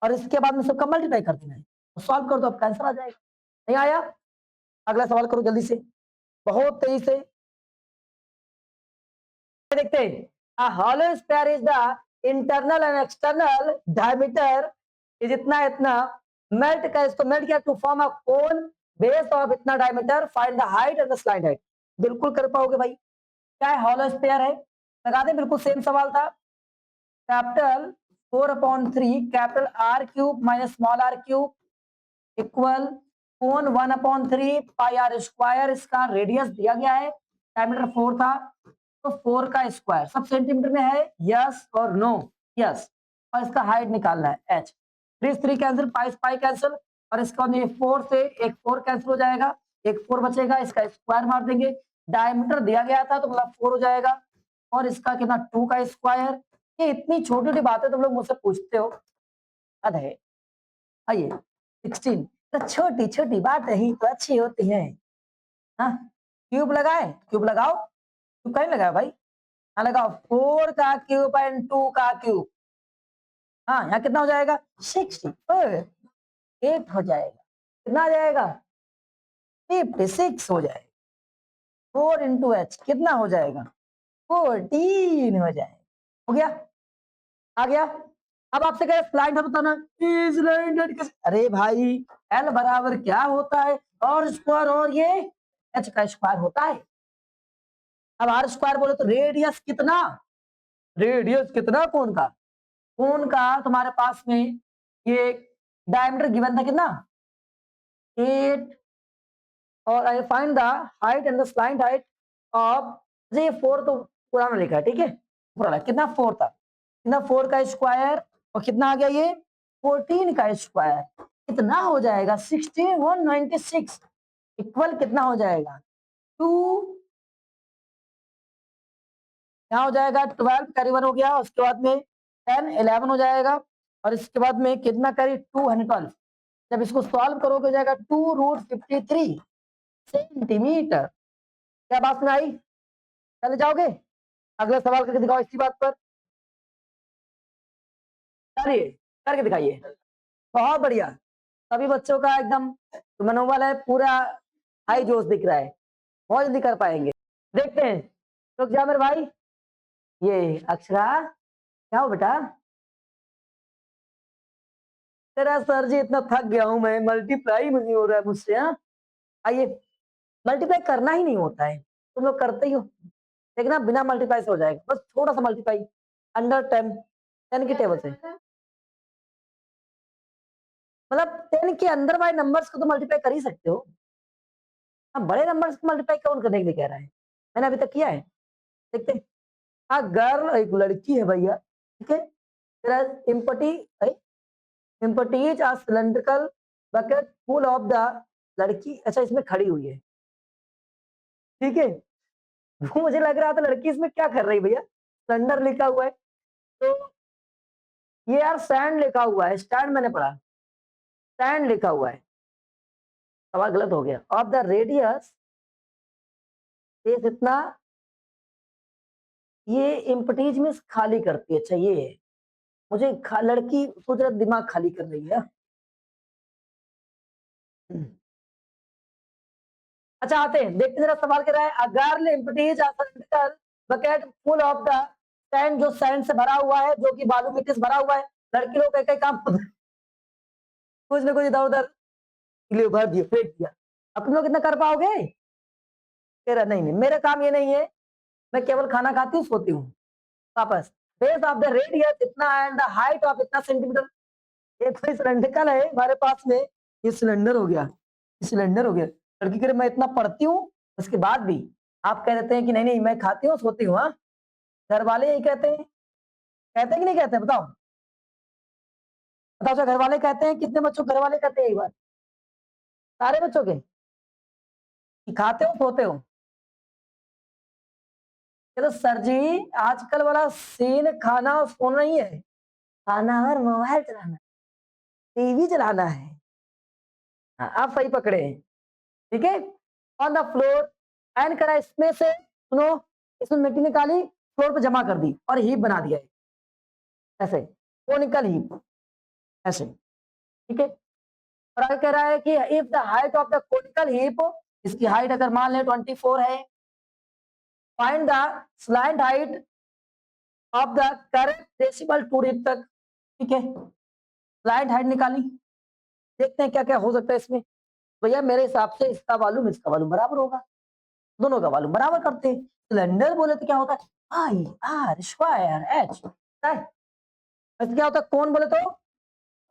और इसके बाद में सबका मल्टीप्लाई कर देना है, तो सॉल्व कर दो, अब कैंसिल आ जाएगा। नहीं आया, अगला सवाल करो जल्दी से, बहुत तेजी से देखते हैं। A hollow sphere is the internal and external diameter is इतना इतना, मेल्ट का इसको मेल्ट किया to form a cone base of इतना diameter, find the height and the slide height. बिल्कुल कर पाओगे भाई, क्या है हॉलो स्फीयर है, लगा दें, बिल्कुल सेम सवाल था। Capital 4/3 capital r cube minus small r cube equal cone 1/3 pi r square, इसका रेडियस दिया गया है, डायमीटर 4 था तो 4 का स्क्वायर, सब सेंटीमीटर में है, यस और नो, यस। और इसका हाइट निकालना है h, 3 कैंसिल, पाई कैंसिल, और इसका 4 से एक 4 कैंसिल हो जाएगा, एक 4 बचेगा, इसका स्क्वायर मार देंगे। डायमीटर दिया गया था तो मतलब 4 हो जाएगा, और इसका कितना 2 का स्क्वायर। ये इतनी छोटी छोटी बातें तुम लोग मुझसे पूछते हो, हद है। आइए 16, तो छोटी छोटी बातें ही तो अच्छी होती हैं। हाँ, क्यूब लगाए, क्यूब लगाओ, क्यूब कहीं लगाया भाई, यहाँ लगाओ 4 का क्यूब एंड 2 का क्यूब, हाँ यहाँ कितना हो जाएगा 60, 8 हो जाएगा, कितना आ जाएगा 56 हो जाएगा। 4 इंटू एच कितना हो जाएगा 14 हो जाएगा। हो गया, आ गया। अब आपसे कहे स्लाइड है बताना, अरे भाई एल बराबर क्या होता है, और स्क्वायर और ये एच का स्क्वायर होता है। अब आर स्क्वायर बोले तो रेडियस कितना, रेडियस कितना कोण का, कोण का तुम्हारे पास में ये डायमीटर गिवन था कितना 8, और I find the height and the slide height of, ये 4 तो पुराना लिखा है, ठीक है, पुराना कितना 4 था, कितना 4 का स्क्वायर, और कितना आ गया ये 14 का स्क्वायर, कितना हो जाएगा 16196 इक्वल कितना हो जाएगा 2, यहाँ हो जाएगा 12 करीबन हो गया, उसके बाद में 10 11 हो जाएगा, और इसके बाद में कितना करी 212। जब इसको सॉल्व करोगे हो जाएगा 2√53 सेंटीमीटर। क्या बात में आई, चले जाओगे, अगले सवाल करके दिखाओ इसी बात पर। चलिए करके दिखाइए। बहुत बढ़िया, सभी बच्चों का एकदम मनोबल है पूरा, हाई जोश दिख रहा है, बहुत जल्दी कर पाएंगे। देखते हैं, रुक जा मेरे भाई। ये अक्षरा, क्या हो बेटा? तेरा सर जी इतना थक गया हूं मैं, मल्टीप्लाई नहीं हो रहा है मुझसे। हाँ आइए, मल्टीप्लाई करना ही नहीं होता है, तुम लोग करते ही हो, देखना बिना मल्टीप्लाई से हो जाएगा, बस थोड़ा सा मल्टीप्लाई अंडर 10, 10 की टेबल से, मतलब 10 के अंदर वाले नंबर्स को तो मल्टीप्लाई कर ही सकते हो। हाँ, बड़े नंबर्स को मल्टीप्लाई कौन करने के लिए कह रहा है, मैंने अभी तक किया है। देखते हैं। हाँ, गर्ल एक लड़की है भैया, ठीक है। तेरा empty empties a cylindrical bucket full of the, लड़की अच्छा इसमें खड़ी हुई है, ठीक है। वो मुझे लग रहा था लड़की इसमें क्या कर रही है भैया, सिलेंडर लिखा हुआ है, तो ये यार सैंड लिखा हुआ है, स्टैंड मैंने पढ़ा, सैंड लिखा हुआ है, सवाल गलत हो गया। ऑफ द रेडियस ये इतना, ये इम्पटीज में खाली करती है, अच्छा ये है। मुझे लड़की सोच रहा दिमाग खाली कर रही है। अच्छा आते हैं, देखते जरा सवाल कर रहा है, a girl empties a cylindrical bucket full of the sand, जो सैंड से भरा हुआ है, जो कि बालू मिट्टी से भरा हुआ है। लड़की लोग कई कई काम कुछ ना कुछ इधर उधर भर दिया, फेंक दिया। अब तुम लोग कितना कर पाओगे? तेरा नहीं नहीं, मेरा काम ये नहीं है, मैं केवल खाना खाती हूँ, सोती हूँ, वापस। बेस ऑफ द रेडियस इतना एंड द हाइट ऑफ इतना सेंटीमीटर, ये तो सिलेंड्रिकल है हमारे पास में, ये सिलेंडर हो गया, ये सिलेंडर हो गया। लड़की कह रही मैं इतना पढ़ती हूँ, उसके बाद भी आप कह देते हैं कि नहीं नहीं मैं खाती हूँ सोती हूँ। हाँ, घर वाले यही कहते हैं, कहते हैं कि नहीं कहते हैं? बताओ बताओ, अच्छा घर वाले कहते हैं, कितने बच्चों घर वाले कहते हैं एक बार, सारे बच्चों के, कि खाते हो सोते हो? ये तो सर जी आजकल वाला सीन खाना और सोना ही है, खाना और मोबाइल चलाना, टीवी चलाना है। हाँ, आप सही पकड़े हैं, ठीक है। ऑन द फ्लोर एंड करा, इसमें से सुनो, इसमें मिट्टी निकाली, फ्लोर पे जमा कर दी और हीप बना दिया है, ऐसे कोनिकल हीप, ऐसे, ठीक है। और आगे कह रहा है कि if the height of the conical heap, इसकी हाइट अगर मान लें 24 है, find the slant height of the correct decimal to heap तक, ठीक है। स्लैंट हाइट निकाली, देखते हैं क्या क्या हो सकता है इसमें। भैया मेरे हिसाब से इसका वॉल्यूम इसका वॉल्यूम बराबर होगा, दोनों का वॉल्यूम बराबर करते हैं। सिलेंडर बोले तो क्या होता है, आई आर स्क्वायर एच, क्या होता है कौन बोले तो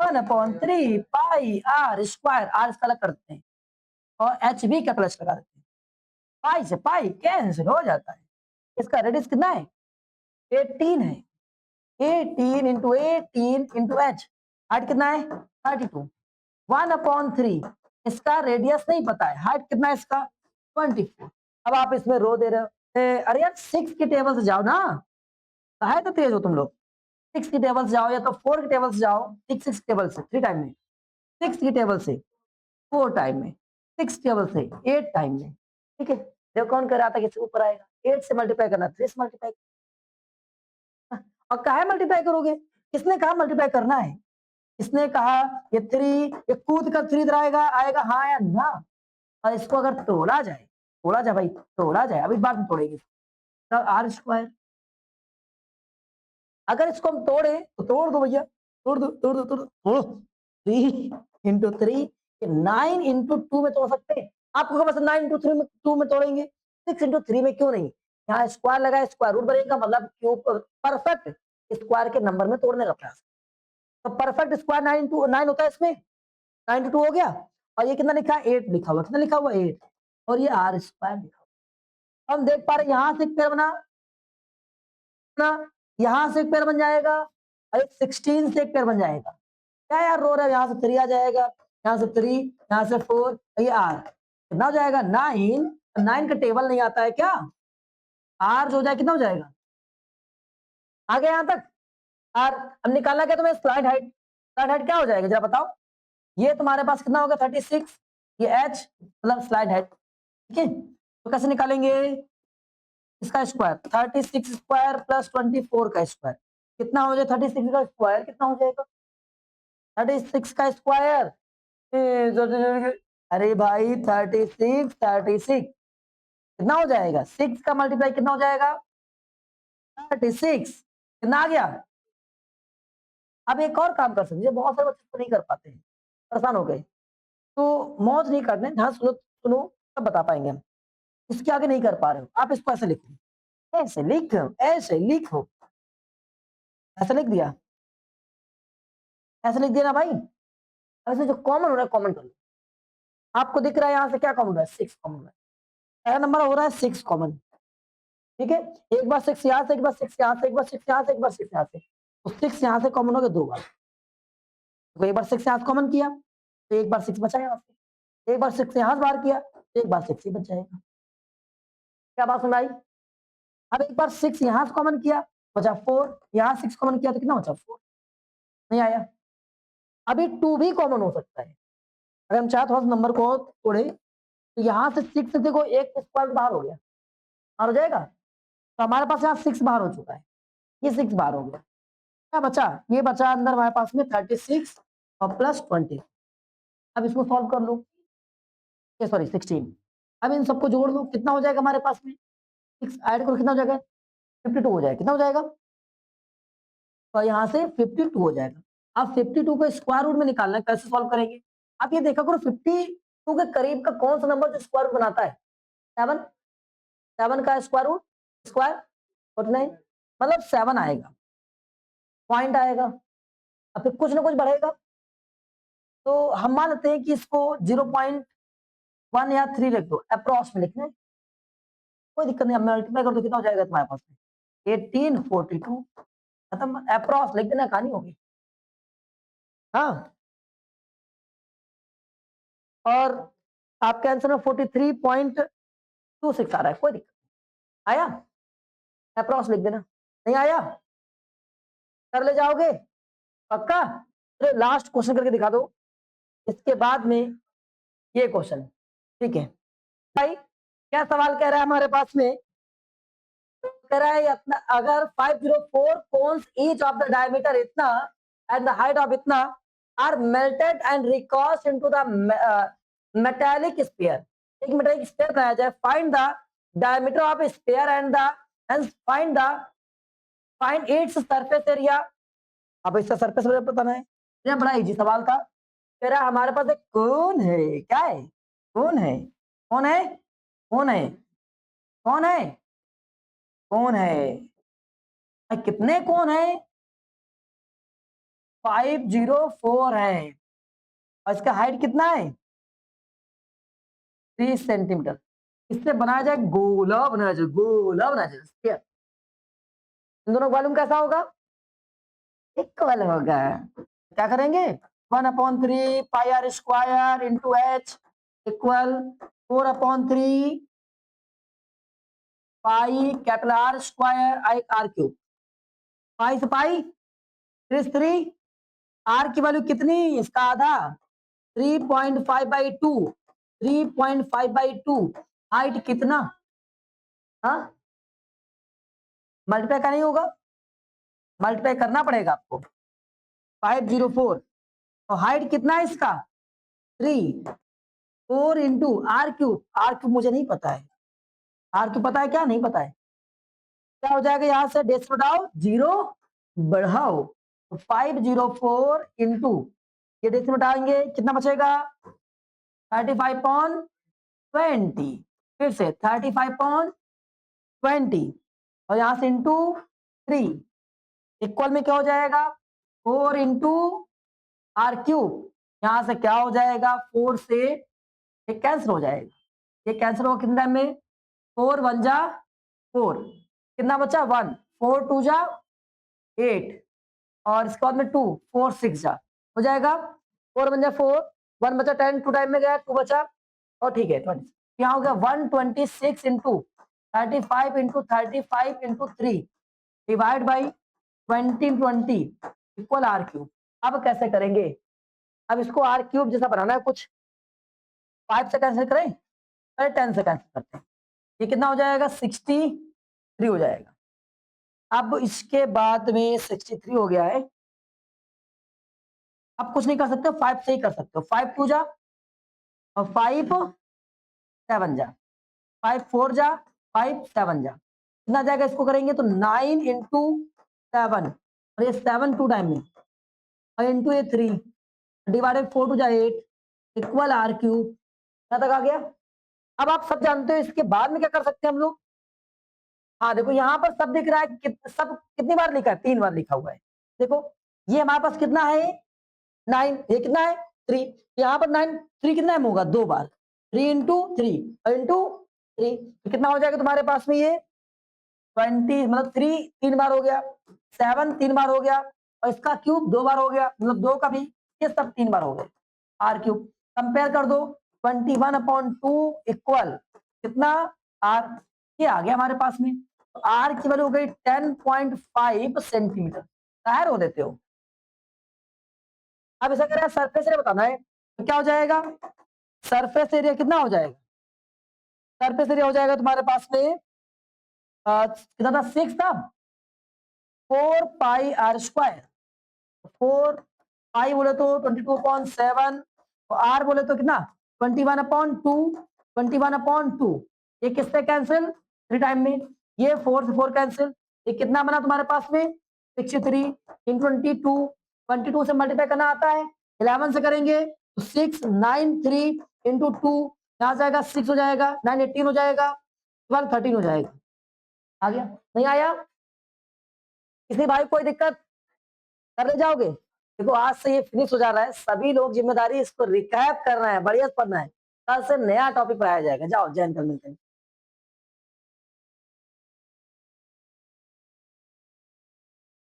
1/3 पाई आर स्क्वायर, आर इसका अलग करते हैं और एच भी का प्लस लगा देते हैं, पाई से पाई कैंसिल हो जाता है। इसका रेडियस कितना है, 18 है, 18 इंटू 18 इंटू एच, हाइट कितना है 32, 1/3, इसका रेडियस नहीं पता है, हाइट कितना है इसका 24। अब आप इसमें रो दे रहे हो, अरे यार 6 की टेबल से जाओ ना, है तो तेज हो तुम लोग, 6 की टेबल से जाओ या तो 4 की टेबल से जाओ, 6 टेबल से 3 टाइम में, 6 की टेबल से 4 टाइम में, 6 टेबल से 8 टाइम में, ठीक है। देखो कौन कर रहा था कि ऊपर आएगा, 8 से मल्टीप्लाई करना, 3 से मल्टीप्लाई, और काहे मल्टीप्लाई करोगे, किसने कहा मल्टीप्लाई करना है, किसने कहा ये 3, ये कूद कर 3 इधर आएगा आएगा, हाँ या ना। और इसको अगर तोड़ा जाए भाई, तोड़ा जाए, अभी बाद में तोड़ेंगे, आर स्क्वायर, अगर इसको हम तोड़े तो तोड़ दो भैया, तोड़ दो तोड़ दो तोड़ दो, तोड़ो, 3 इंटू 3, 9 इंटू 2 में तोड़ सकते हैं, आपको क्या पसंद 9 इंटू 3 में 2 में तोड़ेंगे, 6 इंटू 3 में क्यों नहीं, यहाँ स्क्वायर लगा, स्क्वायर रूट बनेगा, मतलब क्यूब, परफेक्ट स्क्वायर के नंबर में तोड़ने का प्रयास। तो परफेक्ट स्क्वायर 9 इंटू 9 होता है इसमें, 9 इंटू 2 हो गया, और ये कितना लिखा है 8 लिखा हुआ, कितना लिखा हुआ 8, और ये आर स्क्वायर लिखा हुआ। हम देख पा रहे यहाँ से एक पेड़ बना ना, यहाँ से एक पेड़ बन जाएगा, और 16 से एक पेड़ बन जाएगा, क्या यार रो रहा है, यहाँ से 3 आ जाएगा, यहाँ से 3, यहाँ से 4, ये आर कितना हो जाएगा 9, 9 का टेबल नहीं आता है क्या, आर जो हो जाए कितना हो जाएगा, आगे यहाँ तक आर। अब निकालना क्या तुम्हें, स्लाइड हाइट क्या हो जाएगा जरा बताओ, ये तुम्हारे पास कितना होगा 36, ये एच मतलब स्लाइड हाइट, ठीक है। तो कैसे निकालेंगे, इसका स्क्वायर 36 स्क्वायर प्लस 24 का स्क्वायर, कितना हो जाएगा 36 का स्क्वायर कितना हो जाएगा 36 का स्क्वायर अरे भाई 36 कितना हो जाएगा 6 का मल्टीप्लाई कितना हो जाएगा 36 कितना आ गया। अब एक और काम कर सकते हैं बहुत सारे बच्चे तो नहीं कर पाते हैं परेशान हो गए तो मौज नहीं करने हाँ सुनो सुनो तब बता पाएंगे हम इसके आगे नहीं कर पा रहे हो आप इसको ऐसे लिखो ऐसे लिखो ऐसे लिख दिया ऐसे लिख दिया ना भाई ऐसे जो कॉमन हो रहा है कॉमन कर लो आपको दिख रहा है यहाँ से क्या कॉमन हो रहा है 6 कॉमन हो रहा है पहला नंबर हो रहा है 6 कॉमन ठीक है एक बार 6 यहाँ से एक बार 6 यहाँ से एक बार 6 यहाँ से एक बार 6 यहाँ से तो 6 यहाँ से कॉमन हो गया 2 बार तो एक बार 6 यहाँ से कॉमन किया तो एक बार 6 बचा यहाँ से एक बार 6 यहाँ से बाहर किया तो एक बार 6 ही बच जाएगा क्या बात सुनाई अब एक बार 6 यहाँ से कॉमन किया बचा 4 यहाँ 6 कॉमन किया तो कितना बचा 4 नहीं आया अभी 2 भी कॉमन हो सकता है अगर हम चाहे थोड़ा सा नंबर को तोड़े तो यहाँ से 6 देखो एक स्क्वायर बाहर हो गया बाहर हो जाएगा तो हमारे पास यहाँ 6 बाहर हो चुका है ये 6 बाहर हो गया क्या बचा ये बचा अंदर हमारे पास में 36 और प्लस 20 अब इसको सॉल्व कर लो सॉरी 16 अब इन सबको जोड़ लो कितना हो जाएगा हमारे पास में 6 ऐड करो कितना हो जाएगा 52 हो जाएगा कितना हो जाएगा तो यहाँ से 52 हो जाएगा अब 52 को स्क्वायर रूट में निकालना है कैसे सॉल्व करेंगे आप ये देखा करो 52 के करीब का कौन सा नंबर जो स्क्वायर रूट बनाता है 7 का स्क्वायर रूट स्क्वायर 49 मतलब 7 आएगा पॉइंट आएगा अब फिर कुछ ना कुछ बढ़ेगा तो हम मान लेते हैं कि इसको 0.1 या 3 लिख दो अप्रॉक्स में लिखना है कोई दिक्कत नहीं मल्टीप्लाई कर दो कितना हो जाएगा तुम्हारे पास में 1842 खत्म अप्रॉक्स लिख देना कहानी होगी हाँ और आपके आंसर में 43.26 आ रहा है कोई दिक्कत आया अप्रॉक्स लिख देना नहीं आया कर ले जाओगे पक्का अरे लास्ट क्वेश्चन करके दिखा दो इसके बाद में ये क्वेश्चन ठीक है भाई क्या सवाल कह रहा है हमारे पास में कह रहा है इतना अगर 504 cones each of the diameter इतना एंड द हाइट ऑफ इतना are melted and recast into the metallic sphere एक मेटालिक स्फीयर बनाया जाए find the diameter of sphere and find its surface area अब इसका सरफेस एरिया बताना है ये बड़ा इजी सवाल था कह रहा हमारे पास एक कोन है क्या है कौन है कौन है कौन है कौन है कौन है कितने कौन है 504 है और इसका हाइट कितना है 3 सेंटीमीटर इससे बनाया जाए गोला बनाया जाए गोला बनाया जाए इन दोनों का वॉल्यूम कैसा होगा इक्वल होगा क्या करेंगे 1/3 pi r square into h equal 4/3 pi capital r square आई आर क्यूब पाई से पाई 3 आर की वैल्यू कितनी इसका आधा 3.5/2 3.5/2 हाइट कितना हाँ मल्टीप्लाई का नहीं होगा मल्टीप्लाई करना पड़ेगा आपको 504 तो हाइट कितना है इसका 4 इंटू आर क्यूब मुझे नहीं पता है आर क्यूब पता है क्या नहीं पता है क्या हो जाएगा यहां से डेसिमल बढ़ाओ 0 बढ़ाओ तो 504 इंटू ये डेसिमल बढ़ाएंगे कितना बचेगा 35.20 फिर से 35.20 और यहां से इंटू 3 इक्वल में क्या हो जाएगा 4 इंटू आर क्यूब यहां से क्या हो जाएगा 4 से ये कैंसिल हो जाएगा ये कैंसिल होगा कितना में 4 1 जा 4 कितना बचा 1 4 2 जा 8 और इसके बाद में 2 4 6 जा हो जाएगा 4 1 जा 4 1 बचा 10 2 टाइम में गया 2 बचा और ठीक है 20 यहाँ हो गया 126 into 35 into 35 into 3 divide by 20 equal r cube अब कैसे करेंगे अब इसको आर क्यूब जैसा बनाना है कुछ 5 से कैंसिल करें अरे 10 से कैंसिल करते हैं ये कितना हो जाएगा 63 हो जाएगा अब इसके बाद में 63 हो गया है। अब कुछ नहीं कर सकते, 5 से ही कर सकते हो। 5 2 जा और 5 7 जा, 5 4 जा, 5 7 जा, कितना जाएगा? इसको करेंगे तो 9 इंटू 7, और ये 7 2 टाइम में, और इंटू ये 3 डिवाइडेड 4 टू जा 8 इक्वल आर क्यूब। यहाँ तक आ गया। अब आप सब जानते हो इसके बाद में क्या कर सकते हैं हम लोग। हाँ देखो यहाँ पर सब दिख रहा है, सब कितनी बार लिखा है? 3 बार लिखा हुआ है। देखो ये हमारे पास कितना है? 9, ये कितना है? 3। यहाँ पर 9 3 कितना टाइम होगा? 2 बार। 3 इंटू 3 इंटू 3 तो कितना हो जाएगा तुम्हारे पास में? ये 20, मतलब 3 3 बार हो गया, 7 3 बार हो गया, और इसका क्यूब 2 बार हो गया, मतलब 2 का भी, ये सब 3 बार हो गए। आर क्यूब कंपेयर कर दो, 21/2 इक्वल कितना? आर। ये आ गया हमारे पास में। तो आर की वैल्यू हो गई 10.5 सेंटीमीटर। तैयार हो देते हो। अब ऐसा करें सरफेस एरिया बताना है, तो क्या हो जाएगा? सरफेस एरिया कितना हो जाएगा? सरफेस एरिया हो जाएगा तुम्हारे पास में कितना था? 6 था, 4 पाई आर स्क्वायर। 4 पाई बोले तो 22.7, और आर बोले तो कितना? 21/2। 21/2 ये किससे कैंसिल? 3 टाइम में। ये 4 से 4 कैंसिल। ये कितना बना तुम्हारे पास में? 63 इन 22। 22 से मल्टीप्लाई करना आता है, 11 से करेंगे तो 693 इंटू 2, यहाँ जाएगा 6 हो जाएगा, 9 18 हो जाएगा, 12 13 हो जाएगा। आ गया? नहीं आया? किसी भाई कोई दिक्कत? कर ले जाओगे? देखो आज से ये फिनिश हो जा रहा है, सभी लोग जिम्मेदारी इसको रिकैप करना है, बढ़िया से पढ़ना है। कल से नया टॉपिक पढ़ाया जाएगा। जाओ जॉइन कर मिलते हैं।